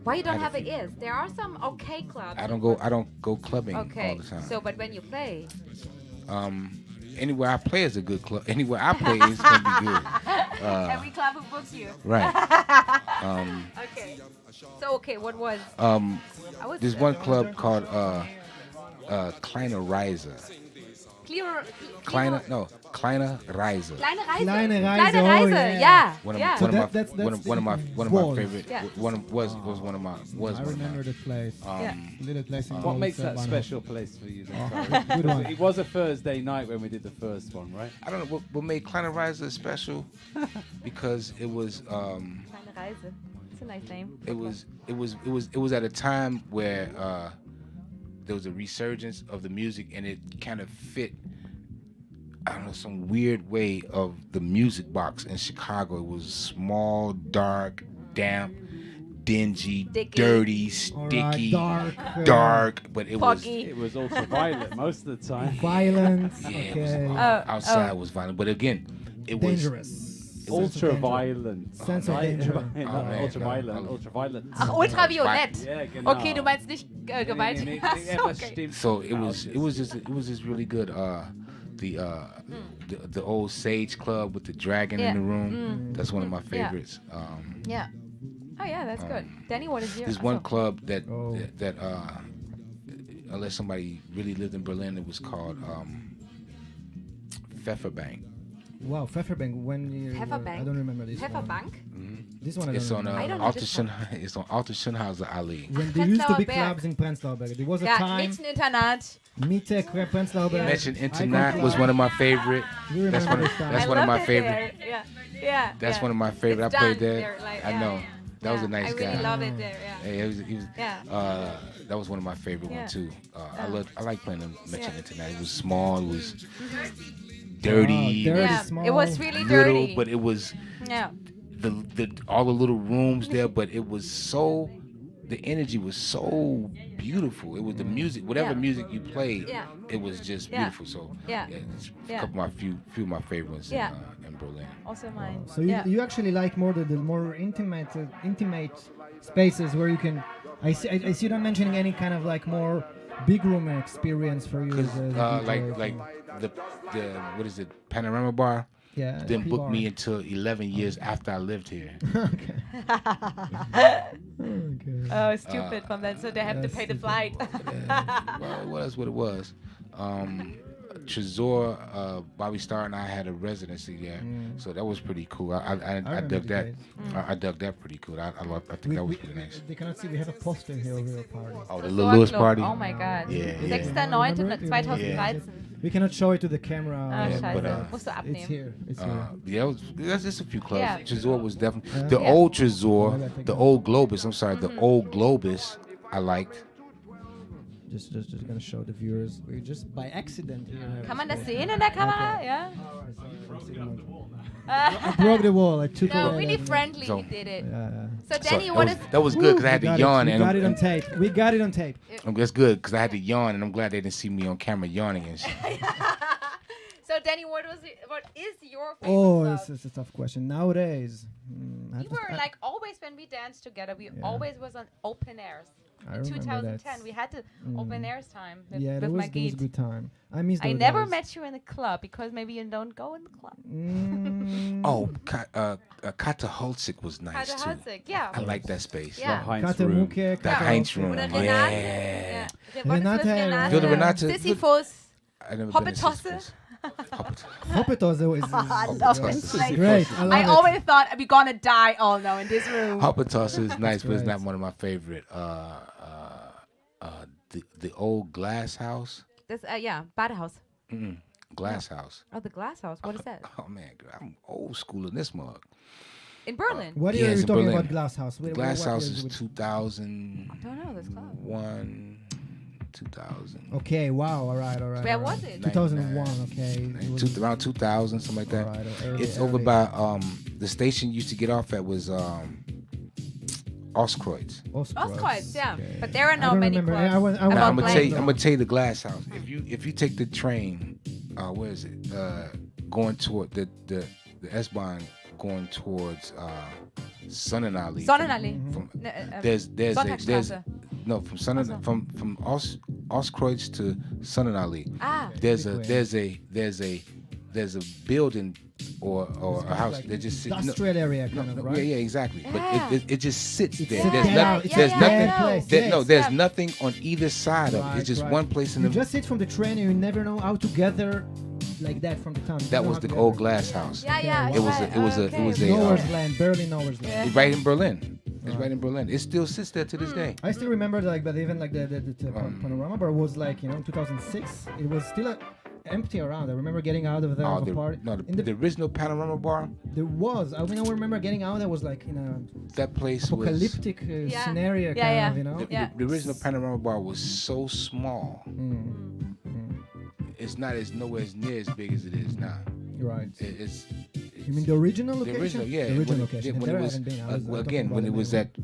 Speaker 4: Why you don't have it is? There are some okay clubs.
Speaker 3: I don't go clubbing all
Speaker 4: Okay,
Speaker 3: the time.
Speaker 4: so but when you play,
Speaker 3: Anywhere I play is a good club. Anywhere I play is gonna be good.
Speaker 4: every club who books you.
Speaker 3: Right.
Speaker 4: Okay. So okay, what was? I was
Speaker 3: There's one club called Kleiner Reiser. Kleiner Reise.
Speaker 4: Kleine Reise.
Speaker 1: Kleine Reise,
Speaker 4: Kleine
Speaker 1: oh,
Speaker 4: Reise.
Speaker 1: yeah.
Speaker 4: Yeah.
Speaker 3: One of,
Speaker 4: yeah.
Speaker 1: So
Speaker 3: one, of
Speaker 1: that- that's
Speaker 3: my, one, of, one of my one of
Speaker 1: Walls.
Speaker 3: my favorite.
Speaker 4: Yeah.
Speaker 3: Was one of my was
Speaker 1: I
Speaker 3: one of
Speaker 1: remember
Speaker 3: my.
Speaker 1: the place.
Speaker 4: Yeah.
Speaker 1: Little place in
Speaker 2: What
Speaker 1: Walls,
Speaker 2: makes that
Speaker 1: Bahnhof.
Speaker 2: special place for you? Then,
Speaker 1: Oh,
Speaker 2: Tyree?
Speaker 1: good one.
Speaker 2: It was a Thursday night when we did the first one, right?
Speaker 3: I don't know what made Kleiner Reise special because it was
Speaker 4: Kleine Reise. It's a nice name.
Speaker 3: it was at a time where there was a resurgence of the music and it kind of fit. I don't know, some weird way of the music box in Chicago. It was small, dark, damp, dingy,
Speaker 4: Sticky.
Speaker 3: dirty,
Speaker 1: All right,
Speaker 3: sticky,
Speaker 1: dark,
Speaker 3: but it
Speaker 4: Foggy.
Speaker 2: It was ultraviolet most of the time.
Speaker 1: violence.
Speaker 3: Yeah, it
Speaker 1: Okay.
Speaker 3: was,
Speaker 4: Oh,
Speaker 3: outside was violent, but again, it was
Speaker 1: Dangerous.
Speaker 2: Ultraviolent.
Speaker 1: Sense of
Speaker 2: Right?
Speaker 1: danger.
Speaker 2: Not
Speaker 3: Oh, man.
Speaker 2: ultraviolent. Ultraviolet.
Speaker 4: Ach, ultraviolett.
Speaker 2: Ja, genau.
Speaker 4: Okay, du meinst nicht gewaltig.
Speaker 2: Nee,
Speaker 4: Ach so,
Speaker 2: was
Speaker 4: okay.
Speaker 2: stimmt.
Speaker 3: So it was just really good. The old Sage Club with the dragon
Speaker 4: Yeah.
Speaker 3: in the room. That's one of my
Speaker 4: Yeah.
Speaker 3: favorites.
Speaker 4: Yeah. Oh yeah, that's good. Danny, what is your?
Speaker 3: There's one
Speaker 4: also-
Speaker 3: club that
Speaker 1: Oh.
Speaker 3: that unless somebody really lived in Berlin, it was called Pfefferbank.
Speaker 1: Wow, Pfefferbank. When you?
Speaker 4: Pfefferbank?
Speaker 1: I don't remember this one.
Speaker 4: Pfefferbank.
Speaker 1: This one I
Speaker 3: It's
Speaker 1: don't
Speaker 3: on
Speaker 1: remember.
Speaker 4: I don't know
Speaker 3: Alter
Speaker 4: this one.
Speaker 3: It's on Alter Schönhauser Allee.
Speaker 1: When there used to be
Speaker 4: Prenzlauer Berg.
Speaker 1: clubs in Prenzlauer Berg. There was a
Speaker 4: Ja,
Speaker 1: time.
Speaker 4: Mädcheninternat.
Speaker 1: Miete, Prenzlauer Berg.
Speaker 3: Mention
Speaker 1: I
Speaker 3: Internat
Speaker 1: go
Speaker 3: was
Speaker 1: club.
Speaker 3: one of my favorite.
Speaker 1: You
Speaker 3: That's
Speaker 1: remember
Speaker 3: one.
Speaker 1: this time.
Speaker 3: That's
Speaker 4: I
Speaker 3: one of
Speaker 4: love
Speaker 3: my
Speaker 4: it
Speaker 3: favorite.
Speaker 4: there. Yeah.
Speaker 3: That's
Speaker 4: yeah.
Speaker 3: one of my favorite.
Speaker 4: It's
Speaker 3: I played
Speaker 4: done.
Speaker 3: there.
Speaker 4: They're like-
Speaker 3: I
Speaker 4: yeah,
Speaker 3: know.
Speaker 4: yeah.
Speaker 3: That was a
Speaker 4: Yeah,
Speaker 3: nice
Speaker 4: I
Speaker 3: guy.
Speaker 4: really love it there. Yeah.
Speaker 3: Yeah, he was
Speaker 4: Yeah.
Speaker 3: that was one of my favorite
Speaker 4: Yeah.
Speaker 3: ones too. I like playing the Mention
Speaker 4: Yeah.
Speaker 3: Internet. It was small, it was dirty,
Speaker 1: dirty.
Speaker 4: Yeah.
Speaker 1: small,
Speaker 4: It was really
Speaker 3: little,
Speaker 4: dirty.
Speaker 3: but it was
Speaker 4: Yeah.
Speaker 3: the all the little rooms there, but it was so the energy was so beautiful. It was the music, whatever
Speaker 4: Yeah.
Speaker 3: music you played,
Speaker 4: Yeah.
Speaker 3: it was just
Speaker 4: Yeah.
Speaker 3: beautiful. So
Speaker 4: Yeah.
Speaker 3: it's a
Speaker 4: Yeah.
Speaker 3: couple of my few of my favorite ones
Speaker 4: Yeah.
Speaker 3: in Berlin.
Speaker 4: Also mine.
Speaker 1: So you,
Speaker 4: yeah.
Speaker 1: you actually like more the more intimate spaces where you can. I see you not mentioning any kind of like more big room experience for you.
Speaker 3: Because
Speaker 1: as a DJ.
Speaker 3: like the what is it, Panorama Bar?
Speaker 1: yeah,
Speaker 3: Didn't book
Speaker 1: P-bar.
Speaker 3: me until 11 years after I lived here.
Speaker 1: Okay. Okay.
Speaker 4: Oh, stupid from that. So they have to
Speaker 1: yes,
Speaker 4: pay the
Speaker 1: it-
Speaker 4: flight.
Speaker 3: Well, it was what it was. Trezor, Bobby Starr, and I had a residency there, so that was pretty cool. I
Speaker 1: remember
Speaker 3: dug
Speaker 1: the
Speaker 3: that.
Speaker 1: days.
Speaker 3: I dug that pretty cool. I think that was pretty nice.
Speaker 1: They cannot see. We have a poster here of your party.
Speaker 3: Oh, the
Speaker 4: Das
Speaker 3: Little Lewis
Speaker 4: Sorglob.
Speaker 3: party.
Speaker 4: Oh my God.
Speaker 3: Yeah, yeah.
Speaker 4: 6.9.2013.
Speaker 1: We cannot show it to the camera.
Speaker 4: Ah,
Speaker 3: Yeah,
Speaker 4: scheiße.
Speaker 3: but,
Speaker 4: Musst du
Speaker 1: It's
Speaker 4: abnehmen.
Speaker 1: here. It's here.
Speaker 3: Yeah, that's just a few clubs.
Speaker 4: Yeah.
Speaker 3: Trezor was definitely
Speaker 1: Yeah.
Speaker 3: the
Speaker 4: Yeah.
Speaker 3: old
Speaker 1: Maybe I
Speaker 3: Trezor,
Speaker 1: think
Speaker 3: the
Speaker 1: I-
Speaker 3: old Globus. I'm sorry, the old Globus. I liked.
Speaker 1: Just gonna show the viewers. We just by accident here. have
Speaker 4: Kann man
Speaker 1: this
Speaker 4: das
Speaker 1: place.
Speaker 4: sehen in der Kamera?
Speaker 1: Okay.
Speaker 4: Ja.
Speaker 1: I broke the wall. I took
Speaker 4: No,
Speaker 1: away
Speaker 4: really
Speaker 1: that-
Speaker 4: friendly
Speaker 3: So-
Speaker 4: he did it.
Speaker 1: Yeah.
Speaker 4: So Danny,
Speaker 3: So
Speaker 4: what
Speaker 3: that
Speaker 4: is?
Speaker 3: was, that was good because I had
Speaker 1: We
Speaker 3: to
Speaker 1: got
Speaker 3: yawn
Speaker 1: it.
Speaker 3: and
Speaker 1: We got it on
Speaker 3: I'm-
Speaker 1: tape. We got it on tape.
Speaker 3: that's good because I had to yawn and I'm glad they didn't see me on camera yawning and shit.
Speaker 4: So Danny, what is your favorite
Speaker 1: Oh,
Speaker 4: club?
Speaker 1: this is a tough question. Nowadays,
Speaker 4: We were like always when we danced together. We
Speaker 1: Yeah.
Speaker 4: always was on open airs.
Speaker 1: I
Speaker 4: In
Speaker 1: remember
Speaker 4: 2010,
Speaker 1: that.
Speaker 4: we had to open airs time with,
Speaker 1: Yeah, that
Speaker 4: with
Speaker 1: was,
Speaker 4: my
Speaker 1: that was a
Speaker 4: gate.
Speaker 1: good time. I miss
Speaker 4: I
Speaker 1: those
Speaker 4: never
Speaker 1: days.
Speaker 4: met you in a club because maybe you don't go in the club.
Speaker 3: Oh, Kata Holzig was nice too.
Speaker 4: Halsig, yeah.
Speaker 3: I like that space.
Speaker 4: Yeah.
Speaker 2: Heinz
Speaker 1: Kate
Speaker 2: room.
Speaker 1: Mucke,
Speaker 3: The
Speaker 1: Kate
Speaker 3: Heinz
Speaker 1: Mucke.
Speaker 3: room.
Speaker 4: Oder
Speaker 3: Yeah.
Speaker 4: Renate. Ja.
Speaker 1: Renate,
Speaker 4: Renate.
Speaker 3: Wilde Renate.
Speaker 4: Sisyphus.
Speaker 3: I never
Speaker 4: Hoppetosse.
Speaker 3: been to Sisyphus. Hoppetosse.
Speaker 1: Hoppetosse is
Speaker 4: I love
Speaker 3: Hoppetosse.
Speaker 4: this place.
Speaker 1: great. I love
Speaker 4: I
Speaker 1: it.
Speaker 4: always thought we're gonna die all now in this room.
Speaker 3: Hoppetosse is nice, but it's
Speaker 1: great.
Speaker 3: not one of my favorite. The old glass house.
Speaker 4: This, yeah, Badehaus.
Speaker 3: Glass house.
Speaker 4: Oh, the glass house. What is that?
Speaker 3: Oh man, girl, I'm old school in this mug.
Speaker 4: In Berlin.
Speaker 1: What
Speaker 3: Yeah,
Speaker 1: year are
Speaker 3: it's
Speaker 1: you
Speaker 3: in
Speaker 1: talking
Speaker 3: Berlin.
Speaker 1: about Glass House?
Speaker 3: Glass
Speaker 1: What
Speaker 3: house
Speaker 1: year
Speaker 3: is
Speaker 1: it?
Speaker 3: 2001,
Speaker 4: Don't know this club.
Speaker 3: 2000.
Speaker 1: Okay, wow, all right.
Speaker 4: Where was it?
Speaker 1: 2001, okay. It was-
Speaker 3: Around 2000, something like that.
Speaker 1: Alright, early-
Speaker 3: It's over
Speaker 1: early.
Speaker 3: by the station you used to get off at was Ostkreuz.
Speaker 4: Ostkreuz, yeah.
Speaker 1: Okay.
Speaker 4: But there are
Speaker 1: I
Speaker 4: no
Speaker 1: don't
Speaker 4: many
Speaker 1: remember.
Speaker 4: clubs.
Speaker 1: I was- I was-
Speaker 3: Now,
Speaker 4: I'm
Speaker 3: I'm gonna
Speaker 4: not
Speaker 3: tell you.
Speaker 4: playing.
Speaker 3: I'm gonna tell you the glass house. If you take the train, where is it? Going toward the S-Bahn, going towards Sonnenallee.
Speaker 4: Sonnenallee.
Speaker 3: From,
Speaker 4: Ne,
Speaker 3: there's
Speaker 4: Sonntagstraße.
Speaker 3: no from from Ostkreuz to Sonnenallee.
Speaker 4: Ah.
Speaker 3: There's a building or a house.
Speaker 1: Like
Speaker 3: They just sit.
Speaker 1: industrial area kind of, right?
Speaker 3: Yeah, exactly.
Speaker 4: Yeah.
Speaker 3: But it just sits
Speaker 1: It
Speaker 3: there.
Speaker 1: sits
Speaker 3: There's
Speaker 1: there.
Speaker 3: nothing.
Speaker 4: Yeah,
Speaker 3: There's
Speaker 4: yeah,
Speaker 3: nothing.
Speaker 4: yeah.
Speaker 1: Place.
Speaker 3: There, no,
Speaker 1: Yes.
Speaker 3: there's nothing on either side of it. It's just
Speaker 1: Right.
Speaker 3: one place in
Speaker 1: You
Speaker 3: the.
Speaker 1: just sit from the train and you never know how to gather like that from the town. You
Speaker 3: That
Speaker 1: don't
Speaker 3: was
Speaker 1: know
Speaker 3: the
Speaker 1: how to
Speaker 3: old
Speaker 1: gather.
Speaker 3: glass house.
Speaker 4: Yeah, yeah.
Speaker 1: It
Speaker 4: you're
Speaker 1: was
Speaker 4: right.
Speaker 3: it was a
Speaker 4: Okay.
Speaker 1: Nowhere's land, barely nowhere's
Speaker 4: Yeah.
Speaker 1: land.
Speaker 3: Right in Berlin. It's
Speaker 1: Right.
Speaker 3: right in Berlin. It still sits there to this day.
Speaker 1: I still remember like, but even like the panorama bar was like, in 2006. It was still empty around. I remember getting out of there of a party. In
Speaker 3: The original Panorama Bar.
Speaker 1: there was. I remember getting out. I was like in a
Speaker 3: That place was.
Speaker 1: apocalyptic
Speaker 4: Yeah.
Speaker 1: scenario,
Speaker 4: Yeah,
Speaker 1: kind
Speaker 4: yeah.
Speaker 1: of, you know.
Speaker 3: The,
Speaker 4: Yeah.
Speaker 3: the original Panorama Bar was so small. It's not as nowhere as near as big as it is now.
Speaker 1: Right.
Speaker 3: It's
Speaker 1: You mean the original
Speaker 3: the
Speaker 1: location?
Speaker 3: original, yeah.
Speaker 1: The original
Speaker 3: when,
Speaker 1: location.
Speaker 3: when
Speaker 1: There
Speaker 3: it
Speaker 1: I
Speaker 3: was
Speaker 1: haven't been. I was talking
Speaker 3: again
Speaker 1: about
Speaker 3: when
Speaker 1: the
Speaker 3: it was
Speaker 1: main
Speaker 3: that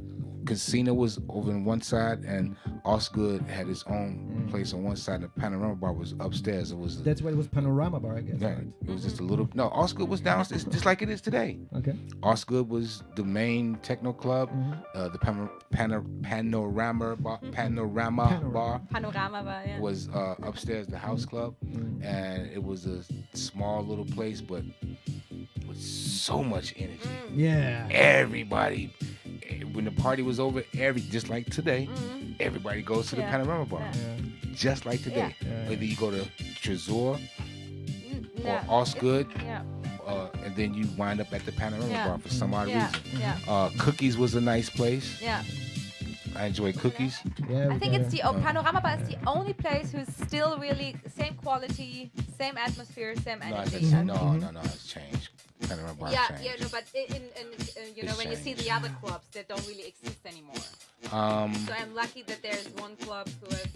Speaker 3: casino was over on one side and Osgood had his own place on one side. The Panorama Bar was upstairs. It was.
Speaker 1: That's why it was panorama bar, I guess.
Speaker 3: Yeah,
Speaker 1: Right?
Speaker 3: it was just a little. No, Osgood was downstairs, just like it is today.
Speaker 1: Okay.
Speaker 3: Osgood was the main techno club.
Speaker 1: Mm-hmm.
Speaker 3: The Panorama Bar,
Speaker 4: Panorama bar, yeah.
Speaker 3: was upstairs, the house club, and it was a small little place, but with so much energy.
Speaker 1: Yeah.
Speaker 3: Everybody, when the party was over, just like today, everybody goes to the
Speaker 4: Yeah.
Speaker 3: Panorama Bar,
Speaker 1: Yeah.
Speaker 3: just like today.
Speaker 1: Yeah.
Speaker 3: Whether you go to Tresor
Speaker 4: Yeah.
Speaker 3: or Osgood,
Speaker 4: Yeah.
Speaker 3: and then you wind up at the Panorama
Speaker 4: Yeah.
Speaker 3: Bar for some odd
Speaker 4: Yeah.
Speaker 3: reason.
Speaker 4: Yeah.
Speaker 3: Cookies was a nice place.
Speaker 4: Yeah.
Speaker 3: I enjoy cookies.
Speaker 1: Yeah.
Speaker 4: I think it's the Panorama bar is the only place who's still really same quality, same atmosphere, same
Speaker 3: No,
Speaker 4: energy.
Speaker 3: it's, no,
Speaker 1: Mhm.
Speaker 3: no, it's changed. Panorama Bar
Speaker 4: Yeah,
Speaker 3: changed.
Speaker 4: yeah, no, but you know,
Speaker 3: It's
Speaker 4: when you see the
Speaker 3: changed.
Speaker 4: other clubs that don't really exist anymore. So I'm lucky that there's one club who has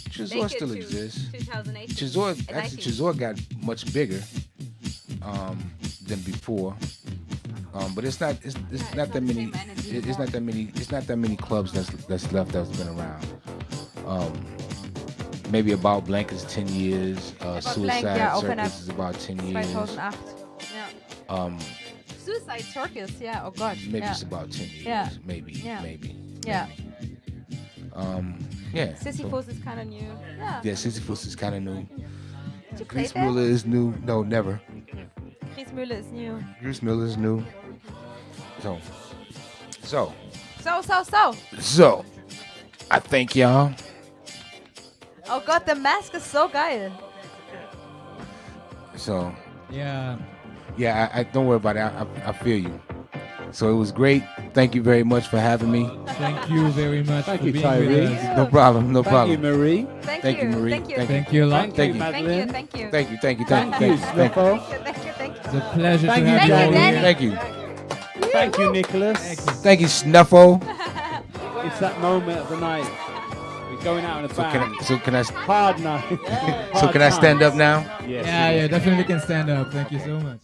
Speaker 3: Tresor
Speaker 4: make it
Speaker 3: still
Speaker 4: to
Speaker 3: exists.
Speaker 4: 2018.
Speaker 3: Tresor,
Speaker 4: and
Speaker 3: actually,
Speaker 4: 19.
Speaker 3: Tresor got much bigger than before. But it's not
Speaker 4: it's
Speaker 3: not
Speaker 4: not
Speaker 3: that
Speaker 4: the
Speaker 3: many.
Speaker 4: same energy
Speaker 3: It's not that many. It's not that many clubs that's left that's been around. Maybe About Blank is 10 years.
Speaker 4: About
Speaker 3: Suicide
Speaker 4: Blank, yeah, open
Speaker 3: Circus
Speaker 4: up
Speaker 3: is about 10 years.
Speaker 4: 2008. Yeah. Suicide Circus, yeah. Oh God.
Speaker 3: Maybe
Speaker 4: yeah.
Speaker 3: it's about 10 years.
Speaker 4: Yeah.
Speaker 3: Maybe.
Speaker 4: Yeah.
Speaker 3: Maybe.
Speaker 4: Yeah.
Speaker 3: Yeah.
Speaker 4: Sisyphus is kind of new. Yeah.
Speaker 3: Yeah, Sisyphus is kind of new.
Speaker 4: Did you play
Speaker 3: Chris
Speaker 4: that?
Speaker 3: Mueller is new. No, never.
Speaker 4: Chris Müller is new.
Speaker 3: Chris Mueller is new. So, I thank y'all.
Speaker 4: Oh God, the mask is so geil.
Speaker 3: So,
Speaker 6: Yeah.
Speaker 3: yeah, I don't worry about it. I feel you. So it was great. Thank you very much for having me.
Speaker 6: Thank you very much
Speaker 2: Thank
Speaker 6: for
Speaker 2: you,
Speaker 6: being
Speaker 2: Tyree.
Speaker 6: with us.
Speaker 3: No problem. No
Speaker 2: Thank you,
Speaker 3: problem.
Speaker 2: Marie.
Speaker 3: Thank you, Marie.
Speaker 4: Thank you.
Speaker 6: Thank you a lot.
Speaker 3: Thank you.
Speaker 4: Thank you.
Speaker 2: Madeline.
Speaker 4: Thank you.
Speaker 3: Thank you. Thank you.
Speaker 2: Thank you,
Speaker 3: Thank you.
Speaker 2: Snuffo.
Speaker 4: Thank you. Thank you.
Speaker 6: It's a pleasure
Speaker 2: Thank
Speaker 6: to
Speaker 2: you,
Speaker 6: have you
Speaker 2: Danny.
Speaker 6: here.
Speaker 3: Thank you.
Speaker 2: Thank you, Nicholas.
Speaker 3: Thank you, Snuffo.
Speaker 2: It's that moment of the night. We're going out in a
Speaker 3: So can
Speaker 2: band.
Speaker 3: I, so can I,
Speaker 2: Hard night.
Speaker 3: so can I stand up now?
Speaker 2: Yes.
Speaker 6: Yeah, yeah, definitely can stand up. Thank you so much.